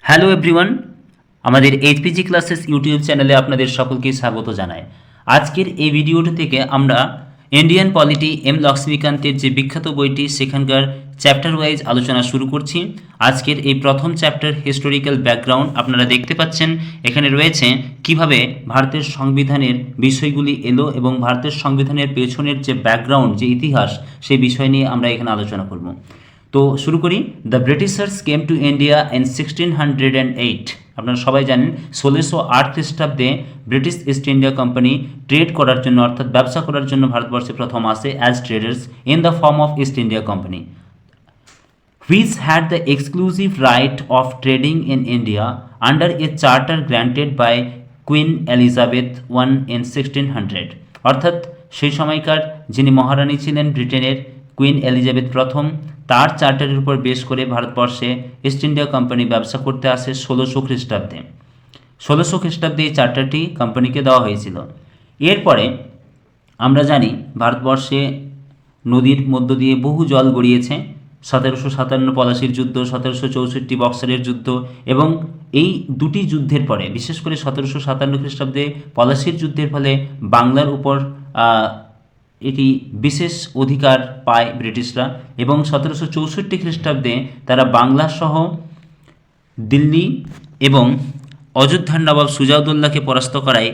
Hello everyone, আমাদের এইচপিজি classes YouTube চ্যানেলে আপনাদের সকলকে স্বাগত জানাই। আজকের এই ভিডিওটি থেকে আমরা ইন্ডিয়ান পলিটি লাক্সমিকান্তের যে বিখ্যাত বইটি সেখানকার চ্যাপ্টার ওয়াইজ আলোচনা শুরু করছি। আজকের এই প্রথম চ্যাপ্টার হিস্টোরিক্যাল ব্যাকগ্রাউন্ড আপনারা দেখতে পাচ্ছেন। এখানে রয়েছে কিভাবে ভারতের সংবিধানের বিষয়গুলি এলো এবং ভারতের সংবিধানের পেছনের যে ব্যাকগ্রাউন্ড, যে ইতিহাস, সেই বিষয় নিয়ে আমরা এখানে আলোচনা করব। তো শুরু করি। The ব্রিটিশার্স came to India in 1608। আপনারা সবাই জানেন 1608 খ্রিস্টাব্দে British east India company trade করার জন্য, অর্থাৎ ব্যবসা করার জন্য ভারতবর্ষে প্রথম আসে as traders in the form of east India company, which had the exclusive right of trading in India under a charter granted by Queen Elizabeth I in 1600। অর্থাৎ সেই সময়কার যিনি মহারানী ছিলেন ব্রিটেনের, কুইন এলিজাবেথ প্রথম, তার চার্টারের উপর বেশ করে ভারতবর্ষে ইস্ট ইন্ডিয়া কোম্পানি ব্যবসা করতে আসে 1600 খ্রিস্টাব্দে। 1600 খ্রিস্টাব্দে এই চার্টারটি কোম্পানিকে দেওয়া হয়েছিল। এরপরে আমরা জানি ভারতবর্ষে নদীর মধ্য দিয়ে বহু জল গড়িয়েছে। 1757 পলাশির যুদ্ধ, 1764 বক্সারের যুদ্ধ, এবং এই দুটি যুদ্ধের পরে, বিশেষ করে 1757 খ্রিস্টাব্দে পলাশির যুদ্ধের ফলে বাংলার উপর এটি বিশেষ অধিকার পায় ব্রিটিশরা, এবং 1764 খ্রিস্টাব্দে তারা বাংলা সহ দিল্লি এবং অযোধ্যার নবাব সুজাউদ্দৌলাকে পরাস্ত করায়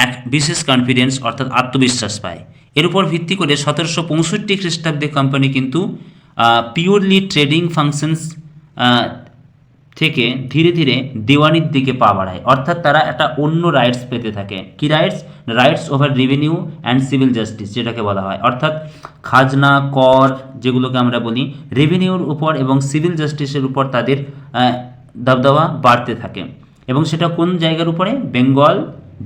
এক বিশেষ কনফিডেন্স, অর্থাৎ আত্মবিশ্বাস পায়। এর উপর ভিত্তি করে 1765 খ্রিস্টাব্দে কোম্পানি কিন্তু পিওরলি ট্রেডিং ফাংশনস থেকে ধীরে ধীরে দেওয়ানির দিকে পা বাড়ায়, অর্থাৎ তারা একটা অন্য রাইটস পেতে থাকে। কি rights? Rights over revenue and civil justice, যেটাকে বলা হয়, অর্থাৎ খাজনা, কর, যেগুলোকে আমরা বলি, রেভিনিউর উপর এবং সিভিল জাস্টিসের উপর তাদের দবদবা বাড়তে থাকে। এবং সেটা কোন জায়গার উপরে? বেঙ্গল,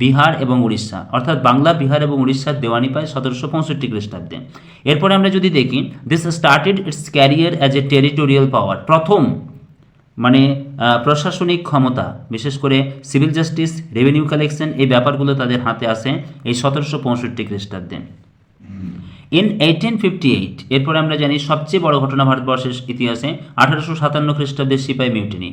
বিহার এবং উড়িষ্যা, অর্থাৎ বাংলা, বিহার এবং উড়িষ্যার দেওয়ানি পায় 1765 খ্রিস্টাব্দে। এরপরে আমরা যদি দেখি, this started its career as a territorial power. প্রথম মানে প্রশাসনিক ক্ষমতা, বিশেষ করে সিভিল জাস্টিস, রেভিনিউ কালেকশন, এই ব্যাপারগুলো তাদের হাতে আসে এই 1765 খ্রিস্টাব্দে। ইন 1858, এরপর আমরা জানি সবচেয়ে বড় ঘটনা ভারতবর্ষের ইতিহাসে 1857 খ্রিস্টাব্দে সিপাই মিউটিনি।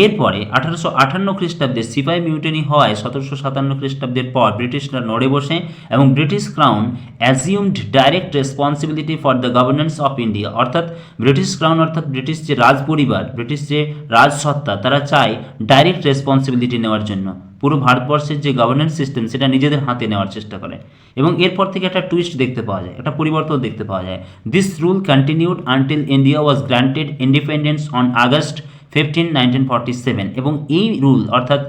এরপরে 1858 খ্রিস্টাব্দে সিপাই মিউটিনি হওয়ায় 1757 খ্রিস্টাব্দের পর ব্রিটিশরা নড়ে বসে এবং British crown assumed direct responsibility for the governance of India. অর্থাৎ ব্রিটিশ ক্রাউন, অর্থাৎ ব্রিটিশ যে রাজ পরিবার, ব্রিটিশ যে রাজসত্তা, তারা চায় ডাইরেক্ট রেসপন্সিবিলিটি নেওয়ার জন্য। পুরো ভারতবর্ষের যে গভর্নেন্স সিস্টেম, সেটা নিজেদের হাতে নেওয়ার চেষ্টা করে। এবং এরপর থেকে একটা টুইস্ট দেখতে পাওয়া যায়, একটা পরিবর্তন দেখতে পাওয়া যায়। This rule continued until India was granted independence on August 15, 1947। এবং এই রুল, অর্থাৎ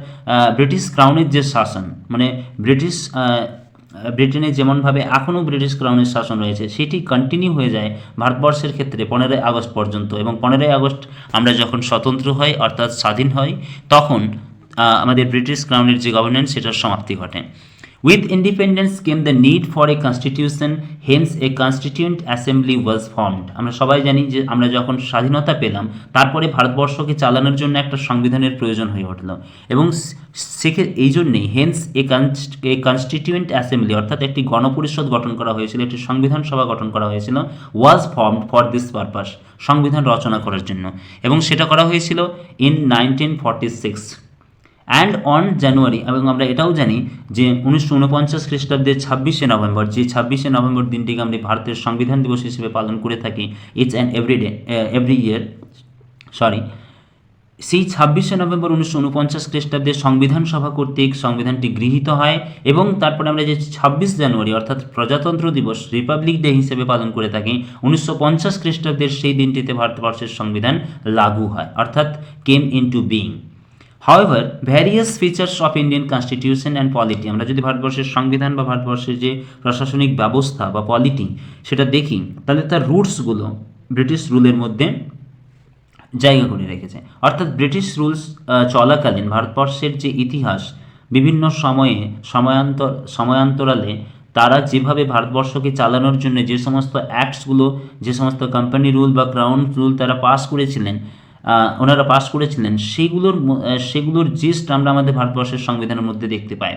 ব্রিটিশ ক্রাউনের যে শাসন, মানে ব্রিটেনে যেমনভাবে এখনও ব্রিটিশ ক্রাউনের শাসন রয়েছে, সেটি কন্টিনিউ হয়ে যায় ভারতবর্ষের ক্ষেত্রে 15ই আগস্ট পর্যন্ত। এবং 15ই আগস্ট আমরা যখন স্বতন্ত্র হই, অর্থাৎ স্বাধীন হই, তখন আমাদের ব্রিটিশ ক্রাউনের যে গভর্নেন্স, সেটার সমাপ্তি ঘটে। With independence came the need for a constitution, hence a constituent assembly was formed. আমরা সবাই জানি যে আমরা যখন স্বাধীনতা পেলাম, তারপরে ভারতবর্ষকে চালানোর জন্য একটা সংবিধানের প্রয়োজন হয়ে উঠল, এবং এই জন্যেই হেন্স এ কনস্টিটিউয়েন্ট অ্যাসেম্বলি, অর্থাৎ একটি গণপরিষদ গঠন করা হয়েছিল, একটি সংবিধান সভা গঠন করা হয়েছিল, was formed for this purpose, সংবিধান রচনা করার জন্য। এবং সেটা করা হয়েছিল ইন 1946 অ্যান্ড অন জানুয়ারি। এবং আমরা এটাও জানি যে 1949 খ্রিস্টাব্দের 26শে নভেম্বর, যে 26শে নভেম্বর দিনটিকে আমরা ভারতের সংবিধান দিবস হিসেবে পালন করে থাকি ইটস অ্যান্ড এভরি ইয়ার, সেই 26শে নভেম্বর 1949 খ্রিস্টাব্দে সংবিধান সভা কর্তৃক সংবিধানটি গৃহীত হয়। এবং তারপরে আমরা যে 26 জানুয়ারি, অর্থাৎ প্রজাতন্ত্র দিবস, রিপাবলিক ডে হিসেবে পালন করে থাকি, 1950 খ্রিস্টাব্দের সেই দিনটিতে ভারতবর্ষের সংবিধান লাগু হয়, অর্থাৎ came into being. However, various features of Indian constitution and polity, আমরা যদি ভারতবর্ষের সংবিধান বা ভারতবর্ষের যে প্রশাসনিক ব্যবস্থা বা পলিটি, সেটা দেখি, তাহলে তার রুটসগুলো ব্রিটিশ রুলের মধ্যে জায়গা করে রেখেছে। অর্থাৎ ব্রিটিশ রুলস চলাকালীন ভারতবর্ষের যে ইতিহাস, বিভিন্ন সময়ে সময়ান্তরালে তারা যেভাবে ভারতবর্ষকে চালানোর জন্য যে সমস্ত অ্যাক্টসগুলো, যে সমস্ত কোম্পানি রুল বা ক্রাউন রুল তারা ওনারা পাস করেছিলেন, সেগুলোর জিস্ট আমরা আমাদের ভারতবর্ষের সংবিধানের মধ্যে দেখতে পাই।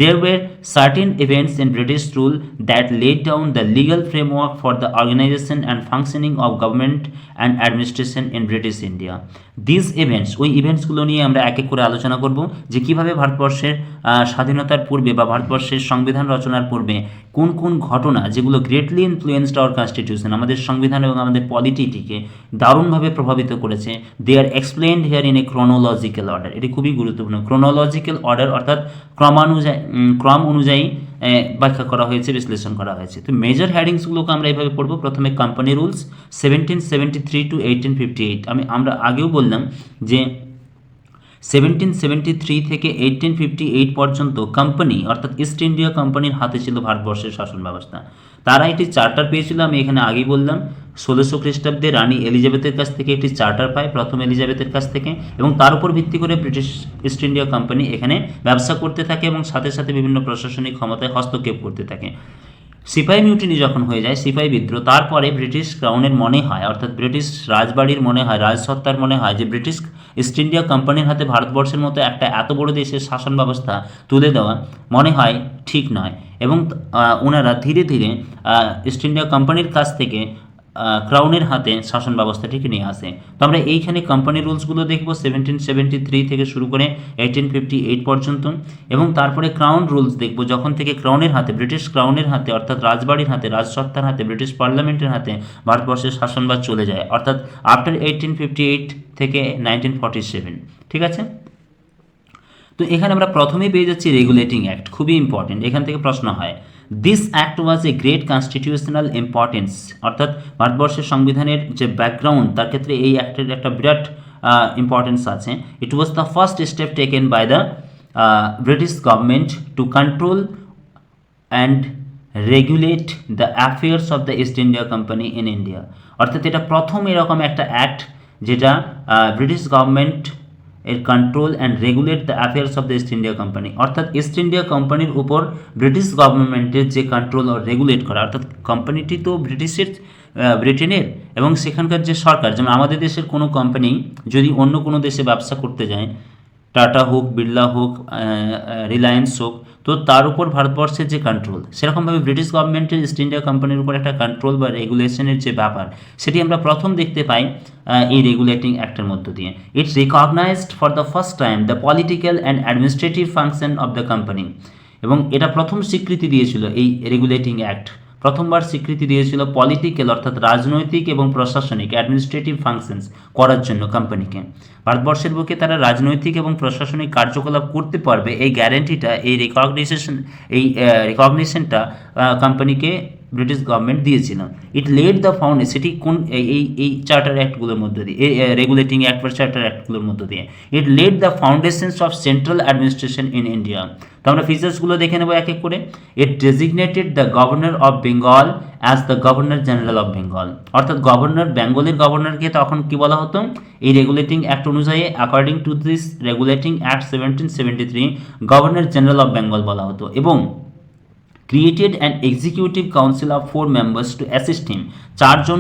There were certain events in British rule that laid down the legal framework for the organization and functioning of government and administration in British India. This events, ওই ইভেন্টসগুলো নিয়ে আমরা এক এক করে আলোচনা করব যে কীভাবে ভারতবর্ষের স্বাধীনতার পূর্বে বা ভারতবর্ষের সংবিধান রচনার পূর্বে কোন কোন ঘটনা যেগুলো গ্রেটলি ইনফ্লুয়েন্সড আওয়ার কনস্টিটিউশন, আমাদের সংবিধান এবং আমাদের পলিটিটিকে দারুণভাবে প্রভাবিত করেছে। They are explained here in a chronological order. এটি খুবই গুরুত্বপূর্ণ। ক্রোনোলজিক্যাল অর্ডার অর্থাৎ ক্রম অনুযায়ী ব্যাখ্যা করা হয়েছে, বিশ্লেষণ করা হয়েছে। তো মেজর হ্যাডিংসগুলোকে আমরা এইভাবে পড়বো। প্রথমে কোম্পানি রুলস 1773 টু 1858। আমরা আগেও বললাম যে 1773 থেকে 1858 পর্যন্ত কোম্পানি অর্থাৎ ইস্ট ইন্ডিয়া কোম্পানির হাতে ছিল ভারতবর্ষের শাসন ব্যবস্থা। তারা একটি চার্টার পেয়েছিল, আমি এখানে আগেই বললাম 1600 খ্রিস্টাব্দে রানী এলিজাবেথের কাছ থেকে একটি চার্টার পায়, প্রথম এলিজাবেথের কাছ থেকে, এবং তার উপর ভিত্তি করে ব্রিটিশ ইস্ট ইন্ডিয়া কোম্পানি এখানে ব্যবসা করতে থাকে এবং সাথে সাথে বিভিন্ন প্রশাসনিক ক্ষমতায় হস্তক্ষেপ করতে থাকে। সিপাহি মিউটিনি যখন হয়ে যায়, সিপাহি বিদ্রোহ, তারপরে ব্রিটিশ ক্রাউনের মনে হয় অর্থাৎ ব্রিটিশ রাজবাড়ির মনে হয়, রাজসত্তার মনে হয় যে ব্রিটিশ ইস্ট ইন্ডিয়া কোম্পানির হাতে ভারতবর্ষের মতো একটা এত বড় দেশের শাসন ব্যবস্থা তুলে দেওয়া মনে হয় ঠিক নয়, এবং ওনারা ধীরে ধীরে ইস্ট ইন্ডিয়া কোম্পানির কাছ থেকে ক্রাউনের হাতে শাসন ব্যবস্থাটিকে নিয়ে আসে। তো আমরা এইখানে কোম্পানি রুলসগুলো দেখব 1773 থেকে শুরু করে 1858 পর্যন্ত, এবং তারপরে ক্রাউন রুলস দেখব যখন থেকে ক্রাউনের হাতে, ব্রিটিশ ক্রাউনের হাতে অর্থাৎ রাজবাড়ির হাতে, রাজসত্তার হাতে, ব্রিটিশ পার্লামেন্টের হাতে ভারতবর্ষের শাসনভার চলে যায়, অর্থাৎ আফটার 1858 থেকে 1947। ঠিক আছে। তো এখানে আমরা প্রথমেই পেয়ে যাচ্ছি রেগুলেটিং অ্যাক্ট, খুবই ইম্পর্টেন্ট। এখান থেকে প্রশ্ন হয়, this act was a great constitutional importance, অর্থাৎ ভারতবর্ষের সংবিধানের যে ব্যাকগ্রাউন্ড তার ক্ষেত্রে এই অ্যাক্টের একটা বিরাট ইম্পর্টেন্স আছে। It was the first step taken by the British government to control and regulate the affairs of the East India Company in India. অর্থাৎ এটা প্রথম এরকম একটা অ্যাক্ট যেটা ব্রিটিশ গভর্নমেন্ট এর control and regulate the affairs of the East India Company, অর্থাৎ East India কোম্পানির উপর ব্রিটিশ গভর্নমেন্টের যে কন্ট্রোল ও রেগুলেট করা, অর্থাৎ কোম্পানিটি তো ব্রিটেনের, এবং সেখানকার যে সরকার, যেমন আমাদের দেশের কোনো কোম্পানি যদি অন্য কোনো দেশে ব্যবসা করতে যায়, টাটা হোক, বিড়লা হোক, রিলায়েন্স হোক, তো তার উপর ভারতবর্ষের যে কন্ট্রোল, সেরকমভাবে ব্রিটিশ গভর্নমেন্টের ইস্ট ইন্ডিয়া কোম্পানির উপর একটা কন্ট্রোল বা রেগুলেশনের যে ব্যাপার, সেটি আমরা প্রথম দেখতে পাই এই রেগুলেটিং অ্যাক্টের মধ্য দিয়ে। It's recognised for the first time the political and administrative function of the company, এবং এটা প্রথম স্বীকৃতি দিয়েছিল, এই রেগুলেটিং অ্যাক্ট প্রথমবার স্বীকৃতি দিয়েছিল পলিটিক্যাল অর্থাৎ রাজনৈতিক এবং প্রশাসনিক অ্যাডমিনিস্ট্রেটিভ ফাংশনস করার জন্য কোম্পানিকে। ভারতবর্ষের বুকে তারা রাজনৈতিক এবং প্রশাসনিক কার্যকলাপ করতে পারবে, এই গ্যারেন্টিটা, এই রিকগনিশনটা কোম্পানিকে ব্রিটিশ গভর্নমেন্ট দিয়েছিল। ইট লেড দ্য ফাউন্ডেশন, সেটি কোন এই চার্টার অ্যাক্টগুলোর মধ্য দিয়ে, এই রেগুলেটিং অ্যাক্ট বা চার্টার অ্যাক্টগুলোর মধ্য দিয়ে। It led the foundations of central administration in India. তো আমরা ফিচার্সগুলো দেখে নেবো এক এক করে। It designated the governor of Bengal as the governor general of Bengal, অর্থাৎ গভর্নর, বেঙ্গলের গভর্নরকে তখন কি বলা হতো, এই রেগুলেটিং অ্যাক্ট অনুযায়ী according to this regulating act 1773 governor general of Bengal বলা হতো, এবং created an executive council of 4 members two assist হিম। 4 জন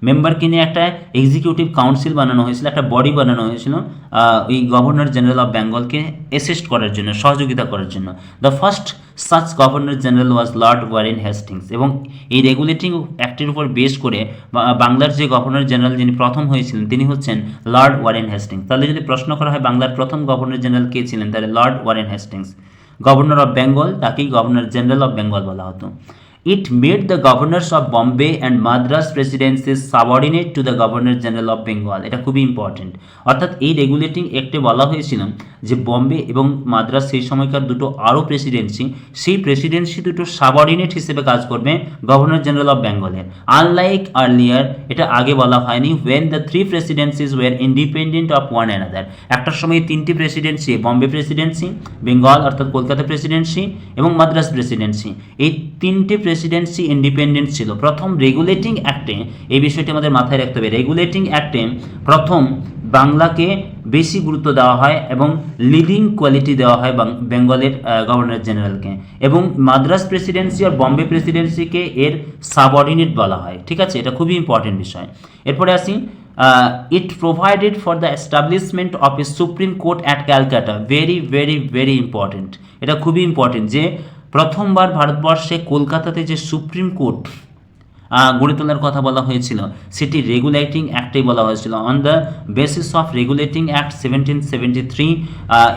মেম্বারকে নিয়ে একটা এক্সিকিউটিভ কাউন্সিল বানানো হয়েছিল, একটা বডি বানানো হয়েছিল এই গভর্নর জেনারেল অফ বেঙ্গলকে অ্যাসিস্ট করার জন্য, সহযোগিতা করার জন্য। The first such governor general was Lord Warren Hastings, এবং এই রেগুলেটিং অ্যাক্টের উপর বেস করে বাংলার যে গভর্নর জেনারেল যিনি প্রথম হয়েছিলেন তিনি হচ্ছেন লর্ড ওয়ারেন হেস্টিংস। তাহলে যদি প্রশ্ন করা হয় বাংলার প্রথম গভর্নর জেনারেল কে ছিলেন, তাহলে Lord Warren Hastings. Governor of Bengal, তাকেই গভর্নর জেনারেল অফ বেঙ্গল বলা হতো। It made the governors of Bombay and Madras presidencies subordinate to the Governor General of Bengal. এটা খুবই ইম্পর্টেন্ট। অর্থাৎ এই রেগুলেটিং অ্যাক্টে বলা হয়েছিল যে বম্বে এবং মাদ্রাস সেই সময়কার দুটো আরও প্রেসিডেন্সি, সেই প্রেসিডেন্সি দুটো সাবঅর্ডিনেট হিসেবে কাজ করবে গভর্নর জেনারেল অফ বেঙ্গলের। আনলাইক আর্লিয়ার, এটা আগে বলা হয়নি, when the 3 presidencies were independent of one another, একটা সময় 3টি প্রেসিডেন্সি, বম্বে প্রেসিডেন্সি, বেঙ্গল অর্থাৎ কলকাতা প্রেসিডেন্সি এবং মাদ্রাস প্রেসিডেন্সি, এই 3টে প্রেসিডেন্সি ইন্ডিপেন্ডেন্ট ছিল। প্রথম রেগুলেটিং অ্যাক্টে এই বিষয়টি আমাদের মাথায় রাখতে হবে, রেগুলেটিং অ্যাক্টে প্রথম বাংলাকে বেশি গুরুত্ব দেওয়া হয় এবং লিডিং কোয়ালিটি দেওয়া হয় বেঙ্গলের গভর্নর জেনারেলকে, এবং মাদ্রাস প্রেসিডেন্সি আর বম্বে প্রেসিডেন্সিকে এর সাবঅর্ডিনেট বলা হয়। ঠিক আছে, এটা খুবই ইম্পর্টেন্ট বিষয়। এরপরে আসি, it provided for the establishment of a supreme court at Calcutta. Very very very important, এটা খুবই ইম্পর্টেন্ট যে প্রথমবার ভারতবর্ষে কলকাতাতে যে সুপ্রিম কোর্ট গড়ে তোলার কথা বলা হয়েছিল, সেটি রেগুলেটিং অ্যাক্টেই বলা হয়েছিল। On the basis of regulating act 1773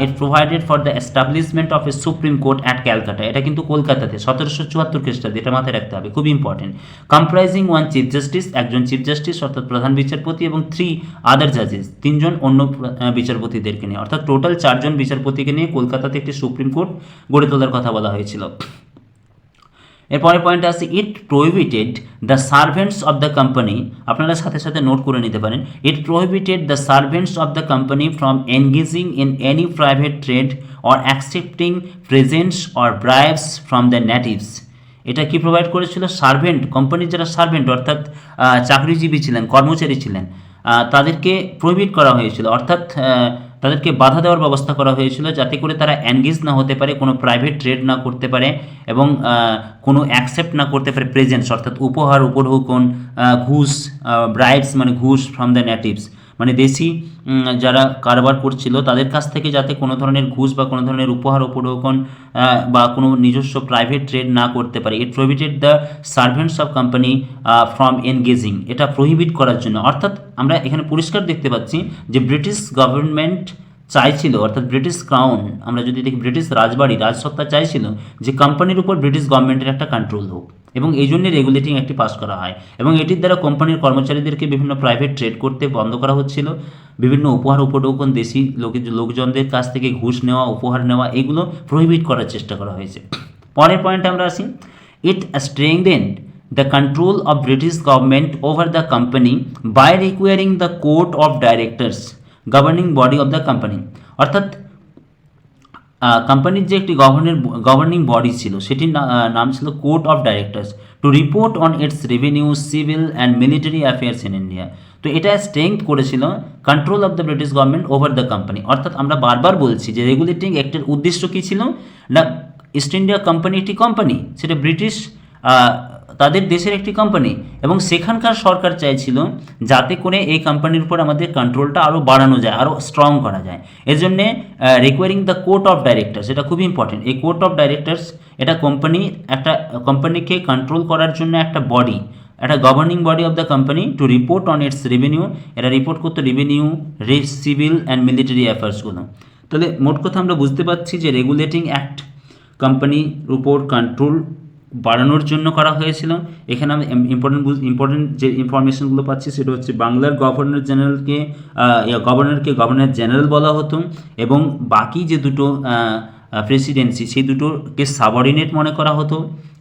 it provided for the establishment of a supreme court at Calcutta. এটা কিন্তু কলকাতাতে 1774 খ্রিস্টাব্দে, এটা মাথায় রাখতে হবে, খুব important. Comprising one chief justice, একজন চিফ জাস্টিস অর্থাৎ প্রধান বিচারপতি, এবং 3 আদার জাজেস, 3জন অন্য বিচারপতিদেরকে নিয়ে, অর্থাৎ টোটাল 4জন বিচারপতিকে নিয়ে কলকাতাতে একটি সুপ্রিম কোর্ট গড়ে তোলার কথা বলা হয়েছিল। এরপরের পয়েন্টে আসছে, it prohibited the servants of the company, আপনারা সাথে সাথে নোট করে নিতে পারেন, it prohibited the servants of the company from engaging in any private trade or accepting presents or bribes from the natives. এটা কি প্রোভাইড করেছিল? সার্ভেন্ট, কোম্পানির যারা সার্ভেন্ট অর্থাৎ চাকরিজীবী ছিলেন, কর্মচারী ছিলেন, তাদেরকে প্রোহিবিট করা হয়েছিল, অর্থাৎ তাদেরকে বাধা দেওয়ার ব্যবস্থা করা হয়েছিল যাতে করে তারা এনগেজ না হতে পারে, কোনো প্রাইভেট ট্রেড না করতে পারে, এবং কোনো অ্যাকসেপ্ট না করতে পারে প্রেজেন্টস অর্থাৎ উপহার, উপঢৌকন, ঘুষ, ব্রাইবস মানে ঘুষ, ফ্রম দ্য নেটিভস মানে দেশি যারা কারবার করছিল তাদের কাছ থেকে যাতে কোনো ধরনের ঘুষ বা কোনো ধরনের উপহার, উপঢৌকন বা কোনো নিজস্ব প্রাইভেট ট্রেড না করতে পারে। It prohibited the servants of company from engaging, এটা প্রোহিবিট করার জন্য। অর্থাৎ আমরা এখানে পরিষ্কার দেখতে পাচ্ছি যে ব্রিটিশ গভর্নমেন্ট চাইছিল, অর্থাৎ ব্রিটিশ ক্রাউন, আমরা যদি দেখি ব্রিটিশ রাজবাড়ি, রাজসত্তা চাইছিল যে কোম্পানির উপর ব্রিটিশ গভর্নমেন্টের একটা কন্ট্রোল হোক, এবং এই জন্য রেগুলেটিং অ্যাক্টটি পাস করা হয়, এবং এটির দ্বারা কোম্পানির কর্মচারীদেরকে বিভিন্ন প্রাইভেট ট্রেড করতে বন্ধ করা হচ্ছিল, বিভিন্ন উপহার, উপঢৌকন, দেশি লোকজনদের কাছ থেকে ঘুষ নেওয়া, উপহার নেওয়া, এগুলো প্রোহিবিট করার চেষ্টা করা হয়েছে। পরের পয়েন্টে আমরা আসি, ইট স্ট্রেংথেনড the control of British government over the company by requiring the court of directors governing body of the company, অর্থাৎ কোম্পানির যে একটি গভর্নিং বডি ছিল সেটির নাম ছিল court of directors, to report on its revenue, civil and military affairs in India. তো এটা স্ট্রেংথ করেছিল control of the British government over the company. অর্থাৎ আমরা বারবার বলছি যে রেগুলেটিং অ্যাক্টের উদ্দেশ্য কী ছিল না, ইস্ট ইন্ডিয়া কোম্পানি একটি কোম্পানি, সেটা ব্রিটিশ তাদের দেশের একটি কোম্পানি, এবং সেখানকার সরকার চাইছিল যাতে করে এই কোম্পানির উপর আমাদের কন্ট্রোলটা আরও বাড়ানো যায়, আরও স্ট্রং করা যায়। এর জন্যে recurring the court of directors, এটা খুব ইম্পর্টেন্ট। এই কোর্ট অফ ডাইরেক্টরস এটা কোম্পানিকে কন্ট্রোল করার জন্য একটা বডি, একটা governing body of the company, to report on its revenue, এরা রিপোর্ট করতো রেভিনিউ, সিভিল অ্যান্ড মিলিটারি অ্যাফেয়ার্সগুলো। তাহলে মোট কথা আমরা বুঝতে পারছি যে রেগুলেটিং অ্যাক্ট কোম্পানির উপর কন্ট্রোল বাড়ানোর জন্য করা হয়েছিল। এখানে আমি ইম্পর্টেন্ট যে ইনফরমেশনগুলো পাচ্ছি সেটা হচ্ছে বাংলার গভর্নরকে গভর্নর জেনারেল বলা হতো, এবং বাকি যে দুটো প্রেসিডেন্সি সেই দুটোকে সাবঅর্ডিনেট মনে করা হতো,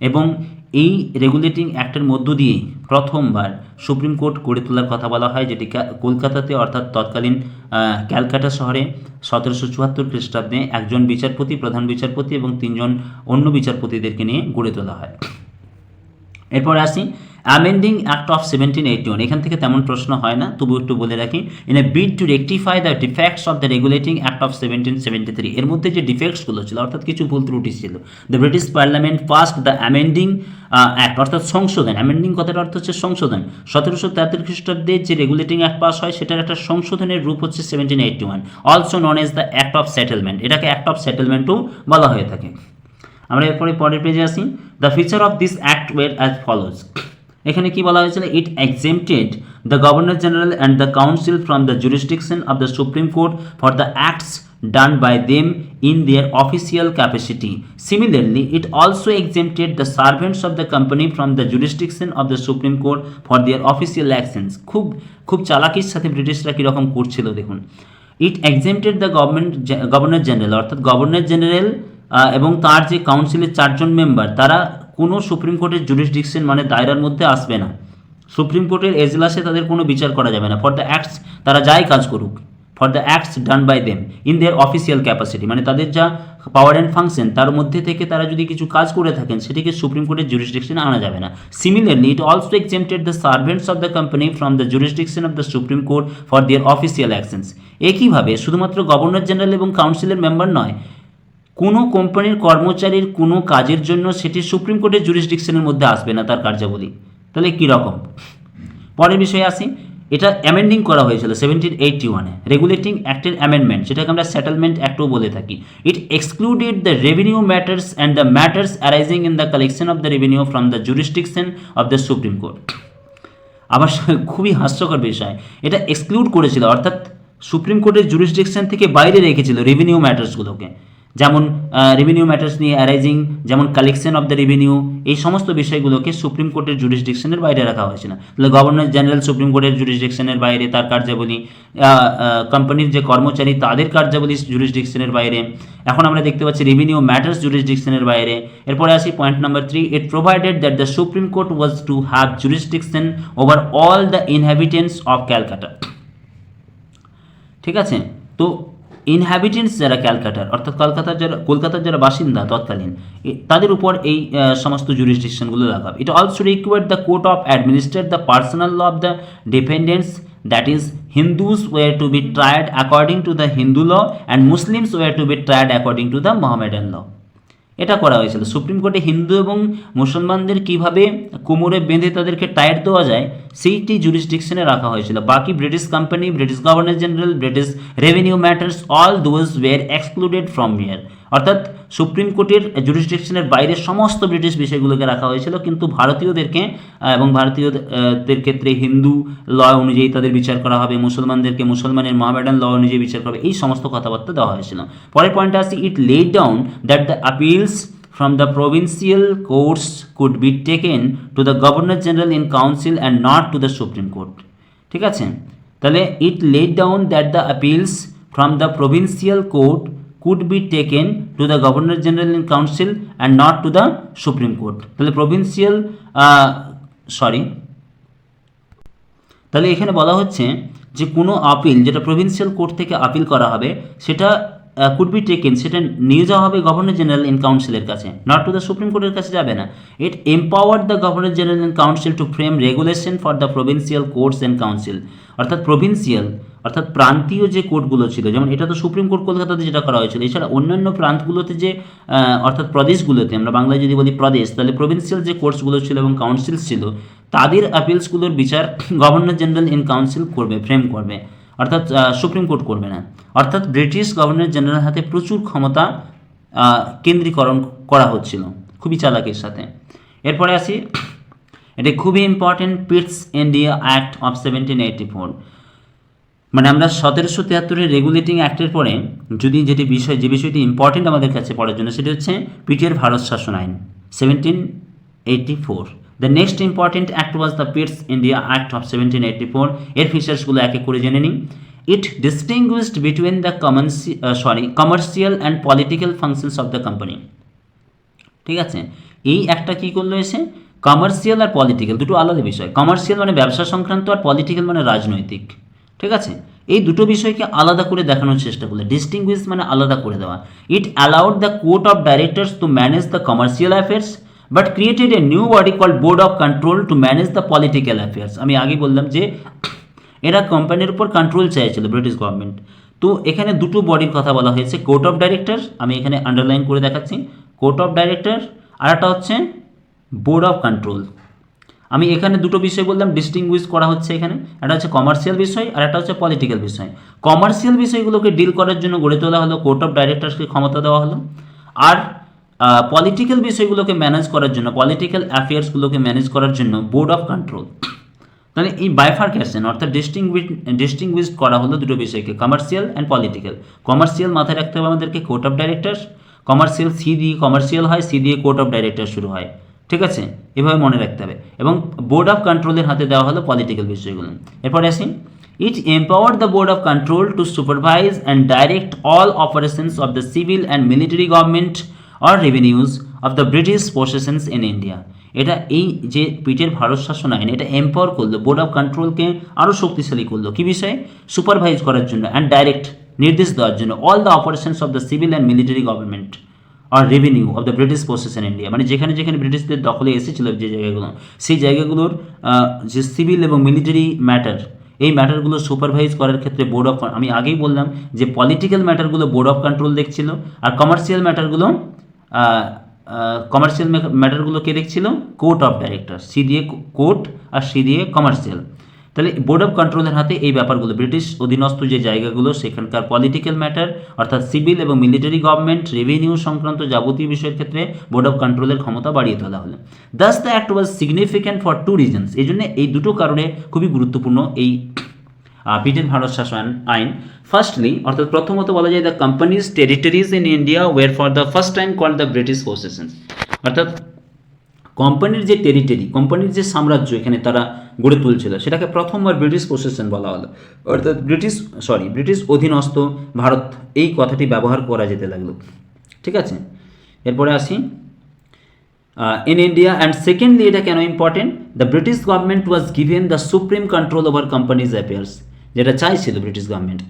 এবং এই রেগুলেটিং অ্যাক্টের মধ্য দিয়ে প্রথমবার সুপ্রিম কোর্ট গড়ে তোলার কথা বলা হয়, যেটি কলকাতাতে অর্থাৎ তৎকালীন ক্যালকাটা শহরে 1774 খ্রিস্টাব্দে একজন বিচারপতি, প্রধান বিচারপতি এবং 3জন অন্য বিচারপতিদেরকে নিয়ে গড়ে তোলা হয়। এরপর আসি অ্যামেন্ডিং অ্যাক্ট অফ 1781। এখান থেকে তেমন প্রশ্ন হয় না, তবু একটু বলে রাখি, in a bid to rectify the defects of the regulating act of 1773, এর মধ্যে যে ডিফেক্টসগুলো ছিল অর্থাৎ কিছু ভুল ত্রুটি ছিল, the British parliament past the amending act, অর্থাৎ সংশোধন। অ্যামেন্ডিং কথাটার অর্থ হচ্ছে সংশোধন। 1773 খ্রিস্টাব্দে যে রেগুলেটিং অ্যাক্ট পাস হয় সেটার একটা সংশোধনের রূপ হচ্ছে 1781, also known as the act of settlement, এটাকে অ্যাক্ট অফ সেটেলমেন্টও বলা হয়ে থাকে। আমরা এরপরে পরের পেজে আসি, the feature of this act were as follows. এখানে কি বলা হয়েছিল, it exempted the governor general and the council from the jurisdiction of the supreme court for the acts done by them in their official capacity. Similarly, it also exempted the servants of the company from the jurisdiction of the Supreme Court for their official actions. খুব চালাকির সাথে ব্রিটিশরা কীরকম করছিল দেখুন। ইট exempted the governor general, অর্থাৎ governor general এবং তার যে কাউন্সিলের 4জন মেম্বার, তারা কোনো সুপ্রিম কোর্টের জুরিসডিকশন মানে দায়রার মধ্যে আসবে না, সুপ্রিম কোর্টের এজলাসে তাদের কোনো বিচার করা যাবে না। ফর দ্য অ্যাক্টস, তারা যাই কাজ করুক, for the acts done by them in their official capacity, মানে তাদের যা পাওয়ার অ্যান্ড ফাংশন তার মধ্যে থেকে তারা যদি কিছু কাজ করে থাকেন সেটিকে সুপ্রিম কোর্টের জুরিসডিকশনে আনা যাবে না। Similarly it also exempted the servants of the company from the jurisdiction of the supreme court for their official actions. একইভাবে শুধুমাত্র গভর্নর জেনারেল এবং কাউন্সিলের মেম্বার নয়, কোনো কোম্পানির কর্মচারীর কোনো কাজের জন্য সেটি সুপ্রিম কোর্টের জুরিসডিকশনের মধ্যে আসবে না তার কার্যাবলী। তাহলে কীরকম? পরের বিষয়ে আসি, এটা অ্যামেন্ডিং করা হয়েছিল 1781-এ, রেগুলেটিং অ্যাক্টের অ্যামেন্ডমেন্ট, যেটাকে আমরা সেটেলমেন্ট অ্যাক্টও বলে থাকি। It excluded the revenue matters and the matters arising in the collection of the revenue from the jurisdiction of the supreme court. আবার খুবই হাস্যকর বিষয়, এটা এক্সক্লুড করেছিল, অর্থাৎ সুপ্রিম কোর্টের জুরিসডিকশন থেকে বাইরে রেখেছিল রেভিনিউ ম্যাটার্সগুলোকে, যেমন রেভিনিউ ম্যাটার্স নিয়ে অ্যারাইজিং, যেমন কালেকশন অফ দ্য রেভিনিউ, এই সমস্ত বিষয়গুলোকে সুপ্রিম কোর্টের জুরিসডিকশনের বাইরে রাখা হয়েছিল। তাহলে গভর্নর জেনারেল সুপ্রিম কোর্টের জুরিসডিকশনের বাইরে, তার কার্যাবলী, কোম্পানির যে কর্মচারী তাদের কার্যাবলী জুরিসডিকশনের বাইরে। এখন আমরা দেখতে পাচ্ছি রেভিনিউ ম্যাটার্স জুরিসডিকশনের বাইরে। এরপরে আসি point number 3, it provided that the supreme court was to have jurisdiction over all the inhabitants of Calcutta. ঠিক আছে, তো ইনহ্যাবিটেন্টস যারা ক্যালকাটার, অর্থাৎ কলকাতার যারা বাসিন্দা তৎকালীন, তাদের উপর এই সমস্ত জুরিসডিকশনগুলো লাগাবে। It also required the court of administrate the personal law of the dependents, that is Hindus were to be tried according to the Hindu law and Muslims were to be tried according to the Mohammedan law. এটা করা হয়েছিল। Supreme কোর্টে হিন্দু এবং মুসলমানদের কিভাবে কোমরে বেঁধে তাদেরকে টায়ার দেওয়া যায় সেইটি জুরিসডিকশনে রাখা হয়েছিল। বাকি British company, British governor general, British revenue matters, all those were excluded from here. অর্থাৎ সুপ্রিম কোর্টের জুরিসডিকশনের বাইরে সমস্ত ব্রিটিশ বিষয়গুলোকে রাখা হয়েছিল, কিন্তু ভারতীয়দেরকে এবং ভারতীয়দের ক্ষেত্রে হিন্দু ল অনুযায়ী তাদের বিচার করা হবে, মুসলমানদেরকে মুসলমানের মোহামেডান ল অনুযায়ী বিচার করা হবে, এই সমস্ত কথাবার্তা দেওয়া হয়েছিল। পরের পয়েন্টে আসি, it laid down that the appeals from the provincial courts could be taken to the governor general in council and not to the supreme court. ঠিক আছে, তাহলে it laid down that the appeals from the provincial court could be taken to the governor general in council and not to the supreme court. তাহলে provincial তাহলে এখানে বলা হচ্ছে যে কোনো আপিল যেটা প্রভিন্সিয়াল কোর্ট থেকে আপিল করা হবে সেটা কুড বি টেকেন, সেটা নিয়ে যাওয়া হবে গভর্নর জেনারেল ইন কাউন্সিলের কাছে, নট টু দ্য সুপ্রিম কোর্টের কাছে যাবে না। It empowered the governor general in council to frame regulation for the provincial courts and council. অর্থাৎ প্রভিন্সিয়াল অর্থাৎ প্রান্তীয় যে কোর্টগুলো ছিল, যেমন এটা তো সুপ্রিম কোর্ট কলকাতাতে যেটা করা হয়েছিল, এছাড়া অন্যান্য প্রান্তগুলোতে যে অর্থাৎ প্রদেশগুলোতে, আমরা বাংলায় যদি বলি প্রদেশ, তাহলে প্রভিন্সিয়াল যে কোর্টসগুলো ছিল এবং কাউন্সিল ছিল তাদের আপিলসগুলোর বিচার গভর্নর জেনারেল ইন কাউন্সিল করবে, ফ্রেম করবে, অর্থাৎ সুপ্রিম কোর্ট করবে না। অর্থাৎ ব্রিটিশ গভর্নর জেনারেল হাতে প্রচুর ক্ষমতা কেন্দ্রীকরণ করা হচ্ছিল খুবই চালাকির সাথে। এরপরে আসি, এটা খুবই ইম্পর্টেন্ট, পিটস ইন্ডিয়া অ্যাক্ট অফ 1784। মানে আমরা 1773-এর রেগুলেটিং অ্যাক্টের পরে যদি যে বিষয়টি ইম্পর্টেন্ট আমাদের কাছে পড়ার জন্য, সেটি হচ্ছে পিটের ভারত শাসন আইন 1784। The next important act was the Pitt's India act of 1784। এর ফিচার্সগুলো এক এক করে জেনে নিই। It distinguished between the commercial and political functions of the company. ঠিক আছে, এই একটা কী করলো এসে, কমার্শিয়াল আর পলিটিক্যাল দুটো আলাদা বিষয়। কমার্শিয়াল মানে ব্যবসা সংক্রান্ত, আর পলিটিক্যাল মানে রাজনৈতিক। ঠিক আছে, এই দুটো বিষয়কে আলাদা করে দেখানোর চেষ্টা করলে, ডিস্টিংগুইশ মানে আলাদা করে দেওয়া। It allowed the court of directors to manage the commercial affairs but created a new body called board of control to manage the political affairs. আমি আগে বললাম যে এরা কোম্পানির উপর কন্ট্রোল চাইছিল ব্রিটিশ গভর্নমেন্ট। তো এখানে দুটো বডির কথা বলা হয়েছে, কোর্ট অফ ডাইরেক্টর, আমি এখানে আন্ডারলাইন করে দেখাচ্ছি, কোর্ট অফ ডাইরেক্টর, আর একটা হচ্ছে বোর্ড অফ কন্ট্রোল। আমি এখানে দুটো বিষয় বললাম, ডিস্টিংগুইশ করা হচ্ছে এখানে, একটা হচ্ছে কমার্শিয়াল বিষয় আর একটা হচ্ছে পলিটিক্যাল বিষয়। কমার্শিয়াল বিষয়গুলোকে ডিল করার জন্য গড়ে তোলা হলো কোর্ট অফ ডাইরেক্টরসকে ক্ষমতা দেওয়া হলো, আর পলিটিক্যাল বিষয়গুলোকে ম্যানেজ করার জন্য, পলিটিক্যাল অ্যাফেয়ার্সগুলোকে ম্যানেজ করার জন্য বোর্ড অফ কন্ট্রোল। তাহলে এই বাইফার্কেশন অর্থাৎ ডিস্টিংগুইশ করা হলো দুটো বিষয়কে, কমার্শিয়াল অ্যান্ড পলিটিক্যাল। কমার্শিয়াল মাথায় রাখতে হবে আমাদেরকে court of directors, commercial C দিয়ে কমার্শিয়াল হয়, সি দিয়ে কোর্ট অফ ডাইরেক্টর শুরু হয়। ঠিক আছে, এভাবে মনে রাখতে হবে। এবং বোর্ড অফ কন্ট্রোলের হাতে দেওয়া হলো পলিটিক্যাল বিষয়গুলো। এরপরে আসি, it empowered the board of control to supervise and direct all operations of the civil and military government or revenues of the British possessions in India. এটা এই যে পিটের ভারত শাসন আইন, এটা এম্পাওয়ার করলো বোর্ড অফ কন্ট্রোলকে, আরও শক্তিশালী করলো কী বিষয়ে, সুপারভাইজ করার জন্য অ্যান্ড ডাইরেক্ট নির্দেশ দেওয়ার জন্য all the operations of the civil and military government আর revenue of the British possession India. মানে যেখানে যেখানে ব্রিটিশদের দখলে এসেছিল যে জায়গাগুলো, সেই জায়গাগুলোর যে সিভিল এবং মিলিটারি ম্যাটার, এই ম্যাটারগুলো সুপারভাইজ করার ক্ষেত্রে বোর্ড অফ, আমি আগেই বললাম যে পলিটিক্যাল ম্যাটারগুলো বোর্ড অফ কন্ট্রোল দেখছিল, আর কমার্শিয়াল ম্যাটারগুলো কে দেখছিল, কোর্ট অফ ডাইরেক্টর। সি দিয়ে কোর্ট আর সি দিয়ে কমার্শিয়াল। তাহলে বোর্ড অফ কন্ট্রোলের হাতে এই ব্যাপারগুলো, ব্রিটিশ অধীনস্থ যে জায়গাগুলো সেখানকার পলিটিক্যাল ম্যাটার অর্থাৎ সিভিল এবং মিলিটারি গভর্নমেন্ট, রেভিনিউ সংক্রান্ত যাবতীয় বিষয়ের ক্ষেত্রে বোর্ড অফ কন্ট্রোলের ক্ষমতা বাড়িয়ে তোলা হলো। Thus the act was significant for two reasons, এই জন্য এই দুটো কারণে খুবই গুরুত্বপূর্ণ এই ব্রিটেন ভারত শাসন আইন। ফার্স্টলি অর্থাৎ প্রথমত বলা যায় the company's territories in India were for the first time called the British possessions, অর্থাৎ কোম্পানির যে টেরিটরি, কোম্পানির যে সাম্রাজ্য এখানে তারা গড়ে তুলছিল সেটাকে প্রথমবার ব্রিটিশ পসেশন বলা হলো, অর্থাৎ ব্রিটিশ অধীনস্থ ভারত, এই কথাটি ব্যবহার করা যেতে লাগলো। ঠিক আছে, এরপরে আসি in India, and secondly এটা কেন important, the British government was given the supreme control over companies affairs, যেটা চাইছিল ব্রিটিশ গভর্নমেন্ট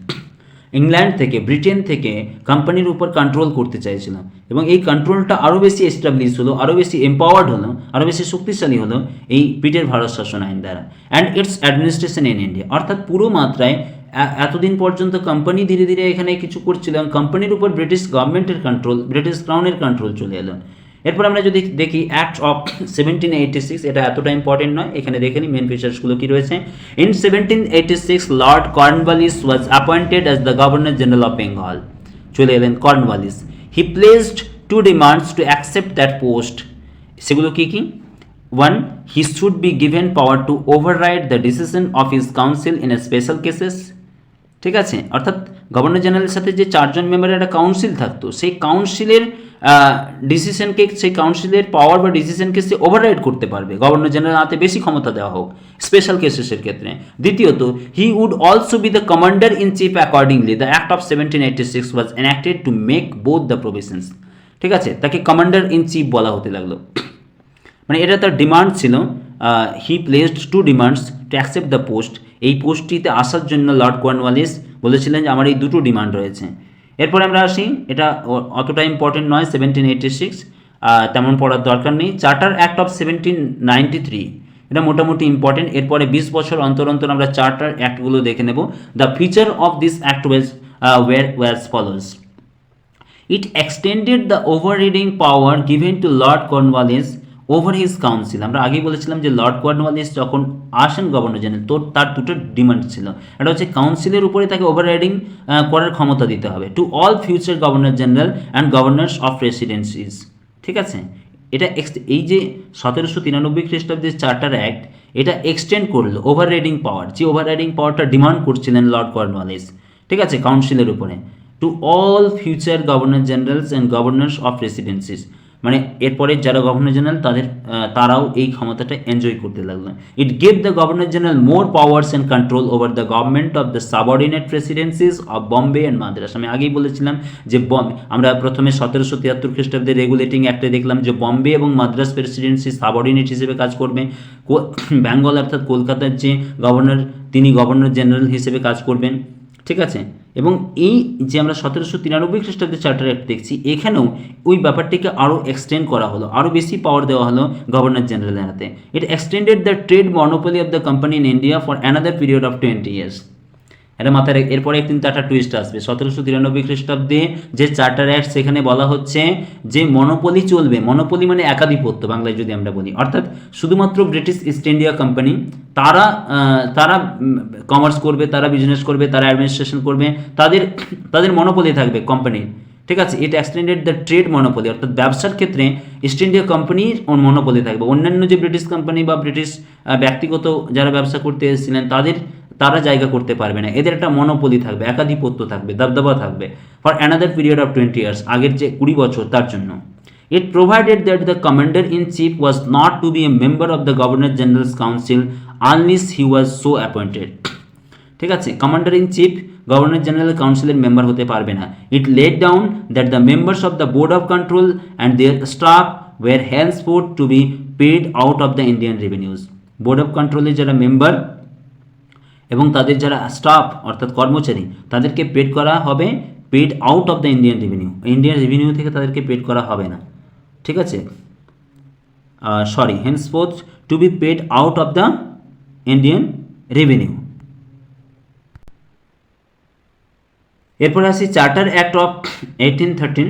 ইংল্যান্ড থেকে, ব্রিটেন থেকে কোম্পানির উপর কন্ট্রোল করতে চাইছিল, এবং এই কন্ট্রোলটা আরও বেশি এস্টাবলিশ হলো, আরও বেশি এম্পাওয়ার্ড হলো, আরও বেশি শক্তিশালী হলো এই ব্রিটেন ভারত শাসন আইন দ্বারা। And it's administration in India, অর্থাৎ পুরো মাত্রায় এতদিন পর্যন্ত কোম্পানি ধীরে ধীরে এখানে কিছু করছিল এবং কোম্পানির উপর ব্রিটিশ গভর্নমেন্টের কন্ট্রোল, ব্রিটিশ ক্রাউনের কন্ট্রোল চলে এলো। এরপর আমরা যদি দেখি অ্যাক্ট অফ 1786, এটা এতটা ইম্পর্টেন্ট নয়, এখানে দেখে নিই মেন ফিচার্সগুলো কী রয়েছে। In 1786 Lord Cornwallis was appointed as the governor general of Bengal, চলে এলেন Cornwallis. He placed two demands to accept that post, সেগুলো কী কী? 1. He should be given power to override the decision of his council in a special cases, ঠিক আছে, অর্থাৎ governor জেনারেলের সাথে যে 4 জন মেম্বারের একটা কাউন্সিল থাকতো, সেই কাউন্সিলের ডিসিশনকে, সেই কাউন্সিলের পাওয়ার বা ডিসিশনকে সে ওভাররাইড করতে পারবে, গভর্নর জেনারেল হাতে বেশি ক্ষমতা দেওয়া হোক স্পেশাল কেসেসের ক্ষেত্রে। দ্বিতীয়ত, he would also be the commander in chief accordingly the act of 1786 was enacted to make both the provisions, ঠিক আছে, তাকে কমান্ডার ইন চিফ বলা হতে লাগলো। মানে এটা তার ডিমান্ড ছিল, he placed two demands to accept the post, এই পোস্টটিতে আসার জন্য লর্ড কর্নওয়ালিস বলেছিলেন যে আমার এই দুটো ডিমান্ড রয়েছে। এরপরে আমরা আসি, এটা অতটা ইম্পর্টেন্ট নয় 1786, তেমন পড়ার দরকার নেই। চার্টার অ্যাক্ট অফ 1793, এটা মোটামুটি ইম্পর্টেন্ট। এরপরে 20 বছর অন্তর অন্তর আমরা চার্টার অ্যাক্টগুলো দেখে নেব। The feature of this act was follows, it extended the overriding power given to lord Cornwallis over his council. আমরা আগেই বলেছিলাম যে লর্ড কর্নওয়ালিস যখন আসেন গভর্নর জেনারেল, তো তার দুটো ডিমান্ড ছিল, একটা হচ্ছে কাউন্সিলের উপরে তাকে ওভাররাইডিং করার ক্ষমতা দিতে হবে, to all future governor general and governors of presidencies, ঠিক আছে। এটা এই যে 1793 খ্রিস্টাব্দের চার্টার অ্যাক্ট, এটা এক্সটেন্ড করলো ওভাররাইডিং পাওয়ার, যে ওভাররাইডিং পাওয়ারটা ডিমান্ড করছিলেন লর্ড কর্নওয়ালিস, ঠিক আছে, কাউন্সিলের উপরে, to all future governor generals and governors of presidencies, মানে এরপরে যারা গভর্নর জেনারেল তারাও এই ক্ষমতাটা এনজয় করতে লাগলো। It gave the governor general more powers and control over the government of the subordinate presidencies of Bombay and Madras. আমি আগেই বলেছিলাম যে আমরা প্রথমে 1773 খ্রিস্টাব্দের রেগুলেটিং অ্যাক্টে দেখলাম যে বম্বে এবং মাদ্রাস প্রেসিডেন্সি সাবঅর্ডিনেট হিসেবে কাজ করবে, বেঙ্গল অর্থাৎ কলকাতার যে গভর্নর তিনি গভর্নর জেনারেল হিসেবে কাজ করবেন, ঠিক আছে। এবং এই যে আমরা 1793 খ্রিস্টাব্দে চার্টার অ্যাক্ট দেখছি, এখানেও ওই ব্যাপারটিকে আরও এক্সটেন্ড করা হলো, আরও বেশি পাওয়ার দেওয়া হলো গভর্নর জেনারেলের হাতে। It extended the trade monopoly of the company in India for another period of 20 years। এটা মাথায় এরপরে কিন্তু একটা টুইস্ট আসবে। 1793 খ্রিস্টাব্দে যে চার্টার অ্যাক্ট, সেখানে বলা হচ্ছে যে মনোপলি চলবে, মনোপলি মানে একাধিপত্য বাংলায় যদি আমরা বলি, অর্থাৎ শুধুমাত্র ব্রিটিশ ইস্ট ইন্ডিয়া কোম্পানি তারা কমার্স করবে, তারা বিজনেস করবে, তারা অ্যাডমিনিস্ট্রেশন করবে, তাদের মনোপলি থাকবে কোম্পানির, ঠিক আছে। এটা এক্সটেন্ডেড দ্য ট্রেড মনোপলি, অর্থাৎ ব্যবসার ক্ষেত্রে ইস্ট ইন্ডিয়া কোম্পানির মনোপলি থাকবে, অন্যান্য যে ব্রিটিশ কোম্পানি বা ব্রিটিশ ব্যক্তিগত যারা ব্যবসা করতে এসেছিলেন তারা জায়গা করতে পারবে না, এদের একটা মনোপলি থাকবে, একাধিপত্য থাকবে, দবদবা থাকবে for another period of 20 years, আগের যে 20 বছর তার জন্য। It provided that the commander in chief was not to be a member of the governor general's council unless he was so appointed, ঠিক আছে। Commander in chief governor general কাউন্সিলের member হতে পারবে না। It laid down that the members of the board of control and their staff were henceforth to be paid out of the Indian revenues. Board of কন্ট্রোলের যারা member এবং তাদের যারা staff অর্থাৎ কর্মচারী, তাদেরকে পেড করা হবে paid out of the Indian revenue থেকে তাদেরকে পেড করা হবে না, ঠিক আছে। Henceforth to be paid out of the Indian revenue. এরপরে আসি চার্টার অ্যাক্ট অফ 1813।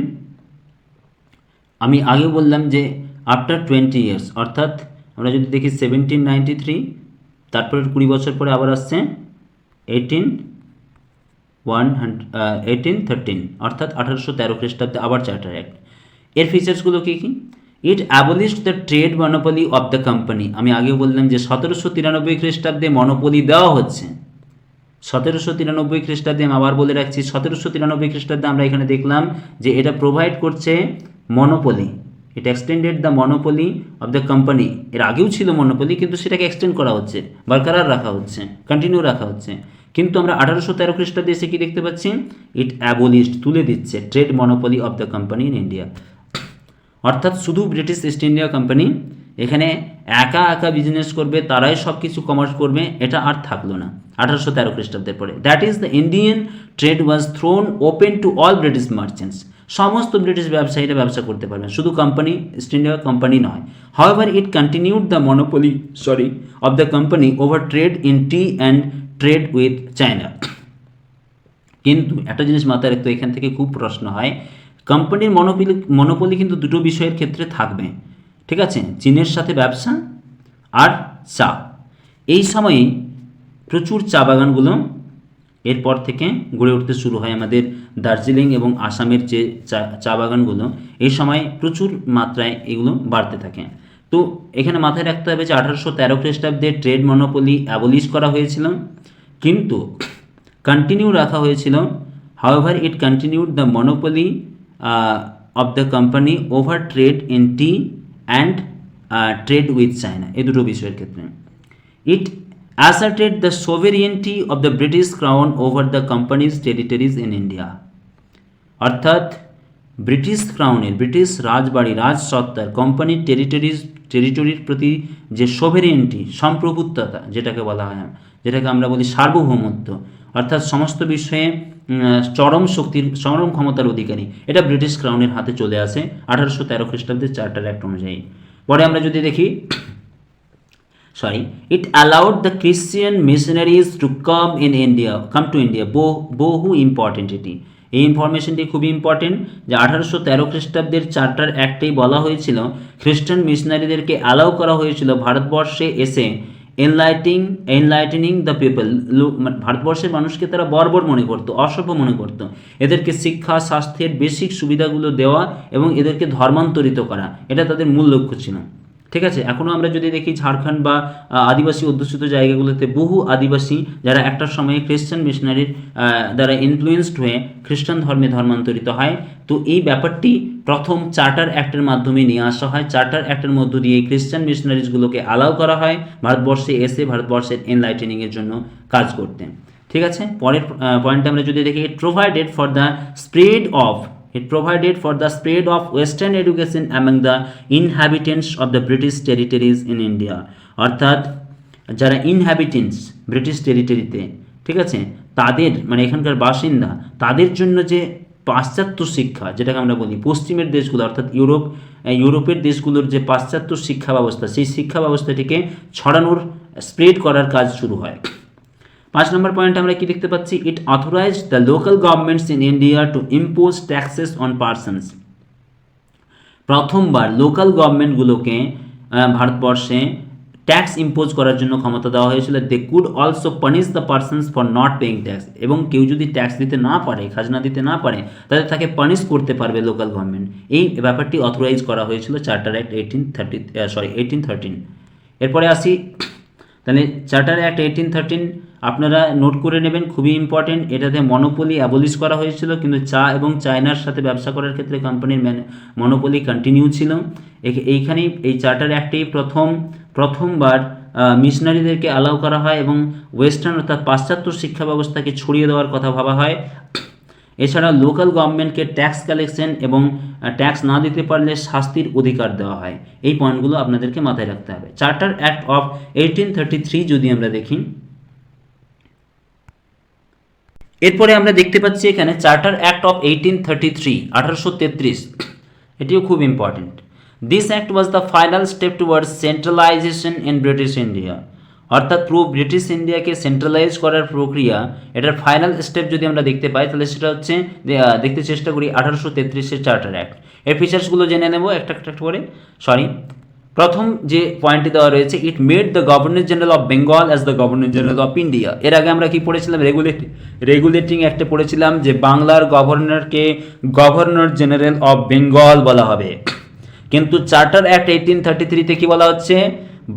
আমি আগে বললাম যে আফটার 20 years, অর্থাৎ আমরা যদি দেখি 1793 তারপরে 20 বছর পরে আবার আসছে 1813, অর্থাৎ 1813 খ্রিস্টাব্দে আবার চার্টার অ্যাক্ট। এর ফিচার্সগুলো কী কী? It abolished the trade monopoly of the company. আমি আগেও বললাম যে 1793 খ্রিস্টাব্দে মনোপলি দেওয়া হচ্ছে। 1793 খ্রিস্টাব্দে আমি আবার বলে রাখছি, 1793 খ্রিস্টাব্দে আমরা এখানে দেখলাম যে এটা প্রোভাইড করছে monopoly. It extended the monopoly of the company. এর আগেও ছিল মনোপলি, কিন্তু সেটাকে এক্সটেন্ড করা হচ্ছে, বরকরার রাখা হচ্ছে, কন্টিনিউ রাখা হচ্ছে। কিন্তু আমরা 1813 খ্রিস্টাব্দে এসে কি দেখতে পাচ্ছি? ইট অ্যাবলিশড, তুলে দিচ্ছে trade monopoly of the company in India. অর্থাৎ শুধু ব্রিটিশ ইস্ট ইন্ডিয়া কোম্পানি এখানে একা একা বিজনেস করবে, তারাই সব কিছু কমার্স করবে, এটা আর থাকলো না 1813 খ্রিস্টাব্দের পরে। That is the Indian trade was thrown open to all British merchants. সমস্ত ব্রিটিশ ব্যবসায়ীরা ব্যবসা করতে পারবেন, শুধু কোম্পানি, ইস্ট ইন্ডিয়া কোম্পানি নয়। However it continued the monopoly of the company over trade in tea and trade with China. কিন্তু একটা জিনিস মাথায় রাখতে, এখান থেকে খুব প্রশ্ন হয়, কোম্পানির মনোপলি কিন্তু দুটো বিষয়ের ক্ষেত্রে থাকবে, ঠিক আছে? চীনের সাথে ব্যবসা আর চা। এই সময়ে প্রচুর চা বাগানগুলো এরপর থেকে গড়ে উঠতে শুরু হয়। আমাদের দার্জিলিং এবং আসামের যে চা বাগানগুলো, এই সময় প্রচুর মাত্রায় এগুলো বাড়তে থাকে। তো এখানে মাথায় রাখতে হবে যে 1813 খ্রিস্টাব্দে ট্রেড মনোপলি অ্যাবলিশ করা হয়েছিল, কিন্তু কন্টিনিউ রাখা হয়েছিল। However it continued the monopoly of the company over trade in tea and trade with China, এই দুটো বিষয়ের ক্ষেত্রে। ইট asserted the sovereignty of the British Crown over the company's territories in India। অর্থাৎ ব্রিটিশ ক্রাউনের, ব্রিটিশ রাজবাড়ি, রাজসত্তার কোম্পানির টেরিটরির প্রতি যে সোভেরিয়েন্টি, সম্প্রভুত্বতা যেটাকে বলা হয়, যেটাকে আমরা বলি সার্বভৌমত্ব, অর্থাৎ সমস্ত বিষয়ে চরম শক্তির, চরম ক্ষমতার অধিকারী, এটা ব্রিটিশ ক্রাউনের হাতে চলে আসে 1813 খ্রিস্টাব্দের চার্টার অ্যাক্ট অনুযায়ী। পরে আমরা যদি দেখি, it allowed the Christian missionaries to come to India। বহু ইম্পর্টেন্ট এটি, এই ইনফরমেশনটি খুবই ইম্পর্টেন্ট যে 1813 খ্রিস্টাব্দের চার্টার অ্যাক্টেই বলা হয়েছিল খ্রিস্টান মিশনারিদেরকে অ্যালাউ করা হয়েছিল ভারতবর্ষে এসে এনলাইটেনিং দ্য পিপল। ভারতবর্ষের মানুষকে তারা বর্বর মনে করতো, অসভ্য মনে করতো, এদেরকে শিক্ষা, স্বাস্থ্যের বেসিক সুবিধাগুলো দেওয়া এবং এদেরকে ধর্মান্তরিত করা, এটা তাদের মূল লক্ষ্য ছিল, ঠিক আছে? এখনও আমরা যদি দেখি ঝাড়খণ্ড বা আদিবাসী অধ্যুষিত জায়গাগুলোতে বহু আদিবাসী যারা একটা সময়ে খ্রিস্টান মিশনারির দ্বারা ইনফ্লুয়েন্সড হয়ে খ্রিস্টান ধর্মে ধর্মান্তরিত হয়। তো এই ব্যাপারটি প্রথম চার্টার অ্যাক্টের মাধ্যমে নিয়ে আসা হয়। চার্টার অ্যাক্টের মধ্য দিয়ে খ্রিস্টান মিশনারিজগুলোকে অ্যালাউ করা হয় ভারতবর্ষে এসে ভারতবর্ষের এনলাইটেনিংয়ের জন্য কাজ করতে, ঠিক আছে? পরের পয়েন্টে আমরা যদি দেখি, it provided for the spread of Western education among the inhabitants of the British territories in India। অর্থাৎ যারা ইনহ্যাবিটেন্টস ব্রিটিশ টেরিটরিতে, ঠিক আছে, তাদের মানে এখানকার বাসিন্দা, তাদের জন্য যে পাশ্চাত্য শিক্ষা, যেটাকে আমরা বলি পশ্চিমের দেশগুলো, অর্থাৎ ইউরোপের দেশগুলোর যে পাশ্চাত্য শিক্ষা ব্যবস্থা, সেই শিক্ষা ব্যবস্থাটিকে ছড়ানোর, স্প্রেড করার কাজ শুরু হয়। 5 নম্বর পয়েন্ট আমরা কি দেখতে পাচ্ছি, it authorised the local governments in India to impose taxes on persons. প্রথমবার লোকাল গভর্নমেন্টগুলোকে ভারতবর্ষে ট্যাক্স ইম্পোজ করার জন্য ক্ষমতা দেওয়া হয়েছিল। They could also punish the persons for not paying tax. এবং কেউ যদি ট্যাক্স দিতে না পারে, খাজনা দিতে না পারে, তাহলে তাকে পানিশ করতে পারবে লোকাল গভর্নমেন্ট। এই ব্যাপারটি অথরাইজ করা হয়েছিল চার্টার অ্যাক্ট 1813। এরপরে আসি, তাহলে চার্টার অ্যাক্ট 1813 আপনারা নোট করে নেবেন, খুবই ইম্পর্টেন্ট। এটাতে মনোপলি অ্যাবলিশ করা হয়েছিল, কিন্তু চা এবং চায়নার সাথে ব্যবসা করার ক্ষেত্রে কোম্পানির মনোপলি কন্টিনিউ ছিল। এইখানেই এই চার্টার অ্যাক্টেই প্রথমবার মিশনারিদেরকে অ্যালাউ করা হয় এবং ওয়েস্টার্ন অর্থাৎ পাশ্চাত্য শিক্ষা ব্যবস্থাকে ছড়িয়ে দেওয়ার কথা ভাবা হয়। এছাড়া লোকাল গভর্নমেন্টকে ট্যাক্স কালেকশন এবং ট্যাক্স না দিতে পারলে শাস্তির অধিকার দেওয়া হয়। এই পয়েন্টগুলো আপনাদেরকে মাথায় রাখতে হবে। চার্টার অ্যাক্ট অফ 1833 যদি আমরা দেখি, এরপরে আমরা দেখতে পাচ্ছি এখানে চার্টার অ্যাক্ট অফ 1833, এটিও খুব important. This act was the final step towards centralisation in British India. অর্থাৎ পুরো ব্রিটিশ ইন্ডিয়াকে সেন্ট্রালাইজ করার প্রক্রিয়া, এটার ফাইনাল স্টেপ যদি আমরা দেখতে পাই, তাহলে সেটা হচ্ছে, দেখতে চেষ্টা করি 1833-এর চার্টার অ্যাক্ট। এর ফিচার্সগুলো জেনে নেব একটা করে। প্রথম যে পয়েন্টটি দেওয়া রয়েছে, it made the governor general of Bengal as the governor general of India. এর আগে আমরা কি পড়েছিলাম, রেগুলেটিং অ্যাক্টে পড়েছিলাম যে বাংলার গভর্নরকে গভর্নর জেনারেল অফ বেঙ্গল বলা হবে, কিন্তু চার্টার অ্যাক্ট 1833-তে কি বলা হচ্ছে,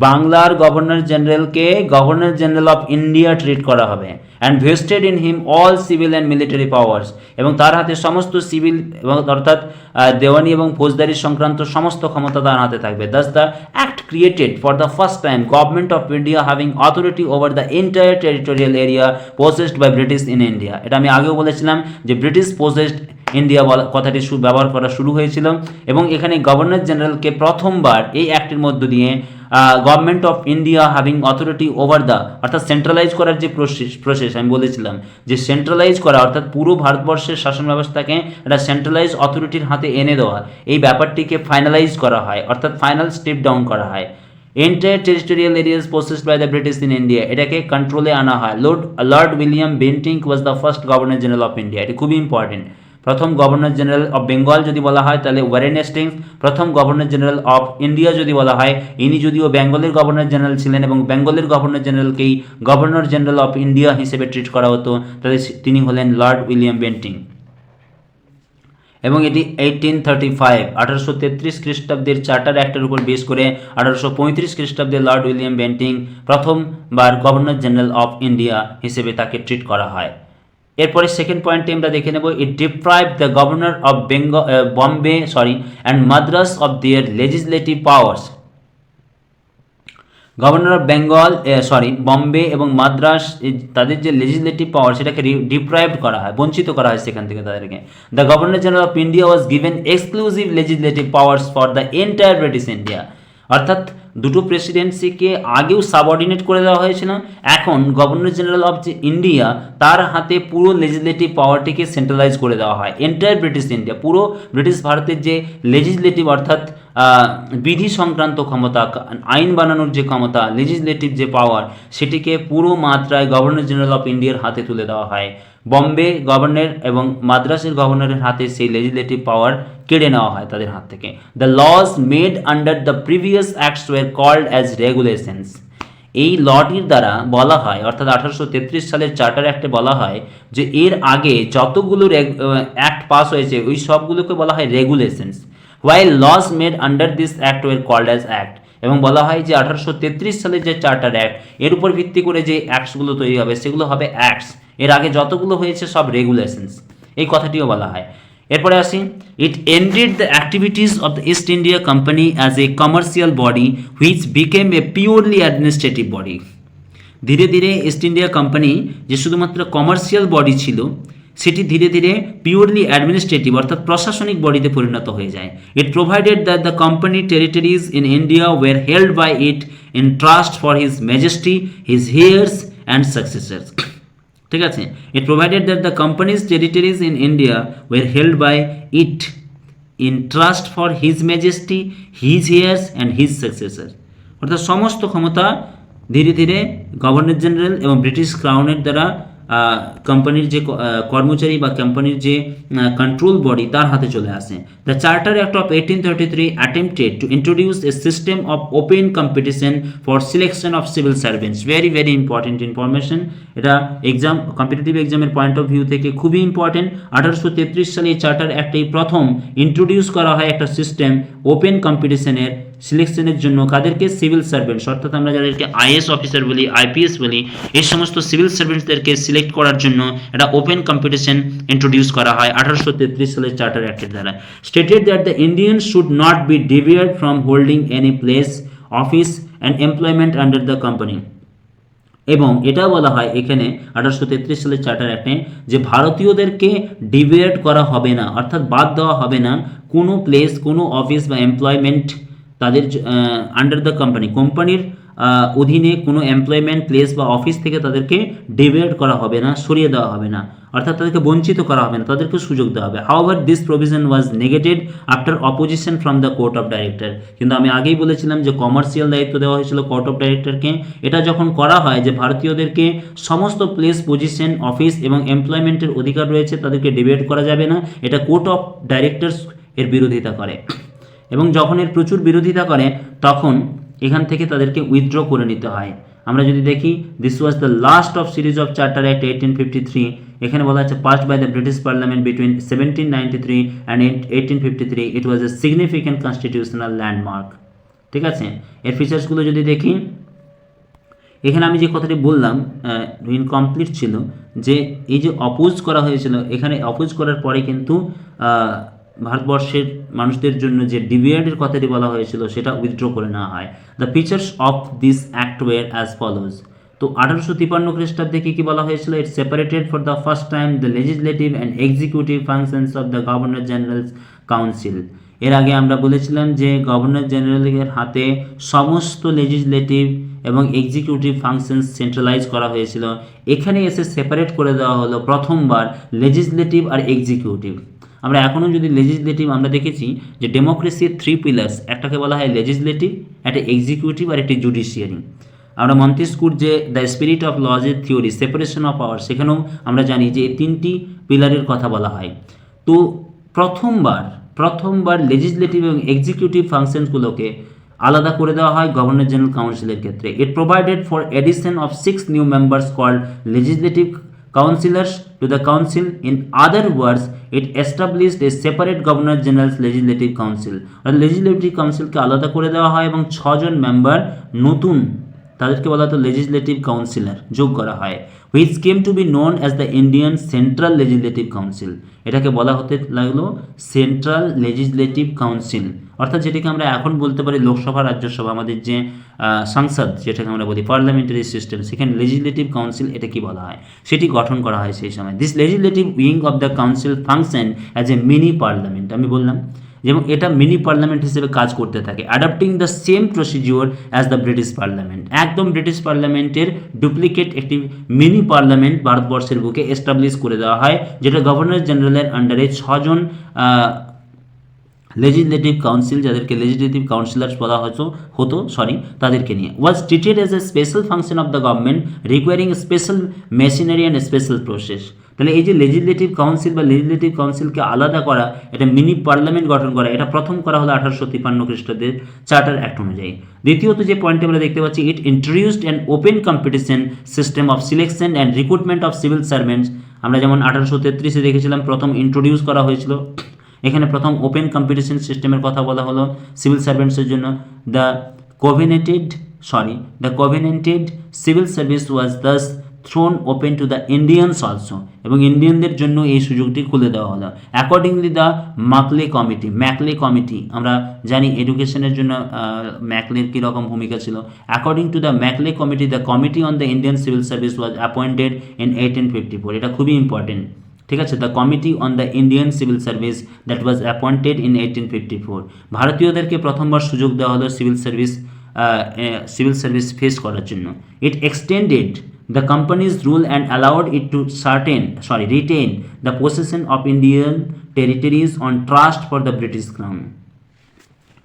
বাংলার গভর্নর জেনারেলকে governor general of India treat করা হবে। And vested in him all civil and military powers, এবং তার হাতে সমস্ত সিভিল এবং অর্থাৎ দেওয়ানি এবং ফৌজদারি সংক্রান্ত সমস্ত ক্ষমতা তার হাতে থাকবে। Thus the act created for the first time government of India having authority over the entire territorial area possessed by British in India. এটা আমি আগেও বলেছিলাম যে ব্রিটিশ পসেসড ইন্ডিয়া কথাটি ব্যবহার করা শুরু হয়েছিল, এবং এখানে গভর্নর জেনারেলকে প্রথমবার এই অ্যাক্টের মধ্য দিয়ে government of India having authority over the, অর্থাৎ সেন্ট্রালাইজ করার যে প্রসেস আমি বলেছিলাম যে সেন্ট্রালাইজ করা অর্থাৎ পুরো ভারতবর্ষের শাসন ব্যবস্থাকে একটা সেন্ট্রালাইজ অথরিটির হাতে এনে দেওয়া, এই ব্যাপারটিকে ফাইনালাইজ করা হয়, অর্থাৎ ফাইনাল স্টেপ ডাউন করা হয়। Entire territorial areas possessed by the British in India, এটাকে কন্ট্রোলে আনা হয়। Lord William Bentinck was the first governor general of India. এটি খুবই ইম্পর্টেন্ট। প্রথম গভর্নর জেনারেল অফ বেঙ্গল যদি বলা হয় তাহলে ওয়ারেন হেস্টিংস, প্রথম গভর্নর জেনারেল অফ ইন্ডিয়া যদি বলা হয়, ইনি যদিও বেঙ্গলের গভর্নর জেনারেল ছিলেন এবং বেঙ্গলের গভর্নর জেনারেলকেই গভর্নর জেনারেল অফ ইন্ডিয়া হিসেবে ট্রিট করা হতো, তাহলে তিনি হলেন লর্ড উইলিয়াম বেন্টিং। এবং এটি 1833 খ্রিস্টাব্দের চার্টার অ্যাক্টের উপর বেস করে 1835 খ্রিস্টাব্দে লর্ড উইলিয়াম বেন্টিং প্রথমবার গভর্নর জেনারেল অফ ইন্ডিয়া হিসেবে তাকে ট্রিট করা হয়। এরপরে সেকেন্ড পয়েন্টে আমরা দেখে নেব, it deprive the governor of Bombay and Madras of their legislative powers. Governor of Bengal Bombay এবং মাদ্রাস তাদের যে লেজিসলেটিভ পাওয়ার সেটাকে ডিপ্রাইভড করা হয়, বঞ্চিত করা হয় সেখান থেকে তাদেরকে। The governor general of India was given exclusive legislative powers for the entire British India, অর্থাৎ দুটো প্রেসিডেন্সিকে আগেও সাবঅর্ডিনেট করে দেওয়া হয়েছিল, এখন গভর্নর জেনারেল অফ ইন্ডিয়া তার হাতে পুরো লেজিসলেটিভ পাওয়ারটিকে সেন্ট্রালাইজ করে দেওয়া হয়। এন্টায়ার ব্রিটিশ ইন্ডিয়া, পুরো ব্রিটিশ ভারতের যে লেজিসলেটিভ অর্থাৎ বিধি সংক্রান্ত ক্ষমতা, আইন বানানোর যে ক্ষমতা, লেজিসলেটিভ যে পাওয়ার, সেটিকে পুরো মাত্রায় গভর্নর জেনারেল অফ ইন্ডিয়ার হাতে তুলে দেওয়া হয়। বম্বে গভর্নর এবং মাদ্রাসের গভর্নরের হাতে সেই লেজিসলেটিভ পাওয়ার কেড়ে নেওয়া হয় তাদের হাত থেকে। The laws made under the previous acts were called as regulations. এই লটির দ্বারা বলা হয়, অর্থাৎ 1833 সালের চার্টার অ্যাক্টে বলা হয় যে এর আগে যতগুলো অ্যাক্ট পাস হয়েছে ওই সবগুলোকে বলা হয় regulations, while laws made under this act were called as act। এবং বলা হয় যে 1833 সালের যে চার্টার অ্যাক্ট এর উপর ভিত্তি করে যে অ্যাক্টসগুলো তৈরি হবে সেগুলো হবে অ্যাক্টস, এর আগে যতগুলো হয়েছে সব রেগুলেশনস, এই কথাটিও বলা হয়। এরপরে আসি, it ended the activities of the East India company as a commercial body which became a purely administrative body. ধীরে ধীরে ইস্ট ইন্ডিয়া কোম্পানি যে শুধুমাত্র কমার্শিয়াল বডি ছিল সেটি ধীরে ধীরে পিওরলি অ্যাডমিনিস্ট্রেটিভ অর্থাৎ প্রশাসনিক বডিতে পরিণত হয়ে যায়। It provided that the company territories in India were held by it in trust for his majesty, his heirs and successors. ঠিক আছে, it provided that the company's territories in India were held by it in trust for his majesty, his heirs and his successor, অর্থাৎ সমস্ত ক্ষমতা ধীরে ধীরে governor general এবং British ক্রাউনের দ্বারা কোম্পানির যে কর্মচারী বা কোম্পানির যে কন্ট্রোল বডি তার হাতে চলে আসে। The charter act of 1833 attempted to introduce a system of open competition for selection of civil servants. Very very important information, এটা এক্সাম কম্পিটিটিভ এক্সামের পয়েন্ট অফ ভিউ থেকে খুবই ইম্পর্টেন্ট। 1833 সালে এই চার্টার অ্যাক্টেই প্রথম ইন্ট্রোডিউস করা হয় একটা সিস্টেম ওপেন কম্পিটিশনের সিলেকশনের জন্য। কাদেরকে? সিভিল সার্ভেন্টস, অর্থাৎ আমরা যাদেরকে আইএস অফিসার বলি, আইপিএস বলি, এই সমস্ত সিভিল সার্ভেন্টসদেরকে সিলেক্ট করার জন্য একটা ওপেন কম্পিটিশন ইন্ট্রোডিউস করা হয় 1833 সালের চার্টার অ্যাক্টের দ্বারা। Stated that the Indians should not be debarred from holding any place, office and employment under the company. এবং এটা বলা হয় এখানে 1833 সালের চার্টার অ্যাক্টে যে ভারতীয়দেরকে ডিভিয়েট করা হবে না, অর্থাৎ বাদ দেওয়া হবে না কোনো প্লেস, কোনো অফিস বা এমপ্লয়মেন্ট তাদের আন্ডার দ্য কোম্পানি, কোম্পানির অধীনে কোনো এমপ্লয়মেন্ট প্লেস বা অফিস থেকে তাদেরকে ডিভিয়েট করা হবে না, সরিয়ে দেওয়া হবে না, অর্থাৎ তাদেরকে বঞ্চিত করা হবে না, তাদেরকে সুযোগ দেওয়া হবে। However this provision was negated after opposition from the court of director. কিন্তু আমি আগেই বলেছিলাম যে কমার্শিয়াল দায়িত্ব দেওয়া হয়েছিল কোর্ট অফ ডাইরেক্টরকে। এটা যখন করা হয় যে ভারতীয়দেরকে সমস্ত প্লেস, পজিশন, অফিস এবং এমপ্লয়মেন্টের অধিকার রয়েছে, তাদেরকে ডিভিয়েট করা যাবে না, এটা কোর্ট অফ ডাইরেক্টরস এর বিরোধিতা করে। এবং যখন এর প্রচুর বিরোধিতা করে তখন এখান থেকে তাদেরকে উইথড্র করে নিতে হয়। আমরা যদি দেখি this was the last of series of charter act 1853, এখানে বলা আছে passed by the British parliament between 1793 and 1853, it was a significant constitutional landmark. ঠিক আছে, এর ফিচার্সগুলো যদি দেখি, এখানে আমি যে কথাটি বললাম ইনকমপ্লিট ছিল, যে এই যে অপোজ করা হয়েছিল, এখানে অপোজ করার পরে কিন্তু ভারতবর্ষের মানুষদের জন্য যে ডিভিডেন্ডের কথাটি বলা হয়েছিল সেটা উইথড্র করে নেওয়া হয়। The features of this act were as follows. তো 1853 খ্রিস্টাব্দে কী বলা হয়েছিল? It separated for the first time the legislative and executive functions of the governor general's council. এর আগে আমরা বলেছিলাম যে গভর্নর জেনারেলের হাতে সমস্ত লেজিসলেটিভ এবং এক্সিকিউটিভ ফাংশনস সেন্ট্রালাইজ করা হয়েছিল। এখানে এসে সেপারেট করে দেওয়া হলো প্রথমবার লেজিসলেটিভ আর এক্সিকিউটিভ। আমরা এখনও যদি লেজিসলেটিভ, আমরা দেখেছি যে ডেমোক্রেসির 3 পিলার্স, একটাকে বলা হয় লেজিসলেটিভ, একটা এক্সিকিউটিভ আর একটি জুডিশিয়ারি। আমরা মন্তেস্কুর যে দ্য স্পিরিট অফ লজের থিওরি সেপারেশন অফ পাওয়ার, সেখানেও আমরা জানি যে এই 3টি পিলারের কথা বলা হয়। তো প্রথমবার লেজিসলেটিভ এবং এক্সিকিউটিভ ফাংশনসগুলোকে আলাদা করে দেওয়া হয় গভর্নর জেনারেল কাউন্সিলের ক্ষেত্রে। It provided for addition of 6 new members called legislative councillors to the council. In other words, it established a separate governor general's legislative council. R legislative councilকে আলাদা করে দেওয়া হয় এবং 6 জন মেম্বার নতুন, তাদেরকে বলা হতো লেজিসলেটিভ কাউন্সিলর, যোগ করা হয়, which came to be known as the Indian Central Legislative Council. এটাকে বলা হতে লাগলো সেন্ট্রাল লেজিসলেটিভ কাউন্সিল, অর্থাৎ যেটাকে আমরা এখন বলতে পারি লোকসভা রাজ্যসভা, আমাদের যে সংসদ যেটাকে আমরা বলি পার্লামেন্টারি সিস্টেম, সেখানে লেজিসলেটিভ কাউন্সিল এটা কি বলা হয়, সেটি গঠন করা হয় সেই সময়। This legislative wing of the council function as a mini parliament, আমি বললাম যেমন এটা মিনি পার্লামেন্ট হিসেবে কাজ করতে থাকে, adapting the same procedure as the British parliament. একদম ব্রিটিশ পার্লামেন্টের ডুপ্লিকেট একটি মিনি পার্লামেন্ট ভারতবর্ষের বুকে এস্টাবলিশ করে দেওয়া হয়, যেটা গভর্নর জেনারেলের আন্ডারে 6 জন লেজিসলেটিভ কাউন্সিল, যাদেরকে লেজিসলেটিভ কাউন্সিলার্স বলা হতো তাদেরকে নিয়ে। Was treated as a special function of the government requiring special machinery and special process. তাহলে এই যে লেজিসলেটিভ কাউন্সিল বা লেজিসলেটিভ কাউন্সিলকে আলাদা করা, এটা মিনি পার্লামেন্ট গঠন করা, এটা প্রথম করা হলো 1853 খ্রিস্টাব্দের চার্টার অ্যাক্ট অনুযায়ী। দ্বিতীয়ত যে পয়েন্টে আমরা দেখতে পাচ্ছি, it introduced an open competition system of selection and recruitment of civil servants. আমরা যেমন 1833-এ দেখেছিলাম প্রথম ইন্ট্রোডিউস করা হয়েছিল, এখানে প্রথম ওপেন কম্পিটিশন সিস্টেমের কথা বলা হলো সিভিল সার্ভেন্টসের জন্য। The covenanted civil service was thus thrown open to the Indians also, এবং ইন্ডিয়ানদের জন্য এই সুযোগটি খুলে দেওয়া হলো। অ্যাকর্ডিংলি দ্য ম্যাকলে কমিটি, আমরা জানি এডুকেশনের জন্য ম্যাকলের কীরকম ভূমিকা ছিল। According to the Macaulay committee, the committee on the Indian civil service was appointed in 1854, এটা খুবই ইম্পর্টেন্ট, ঠিক আছে। The committee on the Indian civil service that was appointed in 1854, ভারতীয়দেরকে প্রথমবার সুযোগ দেওয়া হলো সিভিল সার্ভিস ফেস করার জন্য। ইট extended the company's rule and allowed it to retain the possession of Indian territories on trust for the British Crown.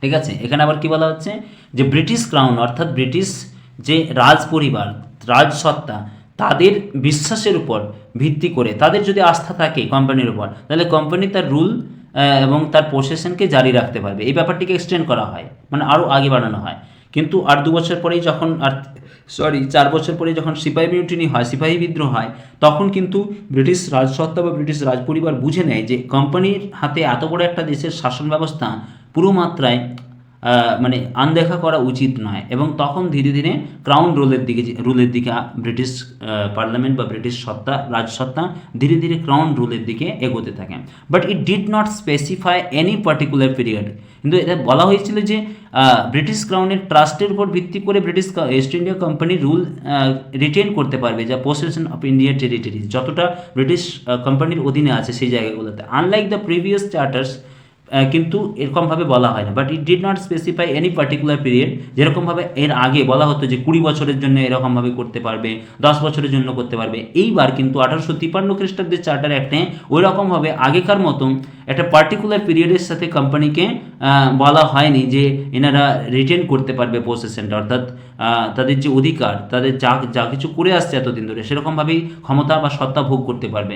ঠিক আছে, এখানে আবার কি বলা হচ্ছে যে ব্রিটিশ ক্রাউন অর্থাৎ ব্রিটিশ যে রাজ পরিবার, রাজসত্তা, তাদের বিশ্বাসের উপর ভিত্তি করে, তাদের যদি আস্থা থাকে কোম্পানির উপর, তাহলে কোম্পানি তার রুল এবং তার পসেশনকে জারি রাখতে পারবে। এই ব্যাপারটিকে এক্সটেন্ড করা হয়, মানে আরও আগে বাড়ানো হয়। কিন্তু আর 4 বছর পরেই যখন সিপাহী মিউটিনি হয়, সিপাহী বিদ্রোহ হয়, তখন কিন্তু ব্রিটিশ রাজসত্তা বা ব্রিটিশ রাজপরিবার বুঝে নেয় যে কোম্পানির হাতে এত বড় একটা দেশের শাসন ব্যবস্থা পুরো মাত্রায় মানে আনদেখা করা উচিত নয়, এবং তখন ধীরে ধীরে ক্রাউন রুলের দিকে ব্রিটিশ পার্লামেন্ট বা ব্রিটিশ রাজসত্তা ধীরে ধীরে ক্রাউন রুলের দিকে এগোতে থাকে। But it did not specify any particular period, কিন্তু এটা বলা হয়েছিল যে ব্রিটিশ ক্রাউনের ট্রাস্টের উপর ভিত্তি করে British east India company rule written করতে পারবে, যা পসেশন অফ ইন্ডিয়ান টেরিটরিজ, যতটা ব্রিটিশ কোম্পানির অধীনে আছে সেই জায়গাগুলোতে। আনলাইক দ্য প্রিভিয়াস চার্টার্স, কিন্তু এরকমভাবে বলা হয় না। But it did not specify any particular period, যেরকমভাবে এর আগে বলা হতো যে 20 বছরের জন্য এরকমভাবে করতে পারবে, 10 বছরের জন্য করতে পারবে। এইবার কিন্তু 1853 খ্রিস্টাব্দের চার্টার অ্যাক্টে ওই রকমভাবে আগেকার মতন একটা পার্টিকুলার পিরিয়ডের সাথে কোম্পানিকে বলা হয়নি যে এনারা রিটেন করতে পারবে পসেশনটা, অর্থাৎ তাদের যে অধিকার, তাদের যা কিছু করে আসছে এতদিন ধরে, সেরকমভাবেই ক্ষমতা বা সত্তা ভোগ করতে পারবে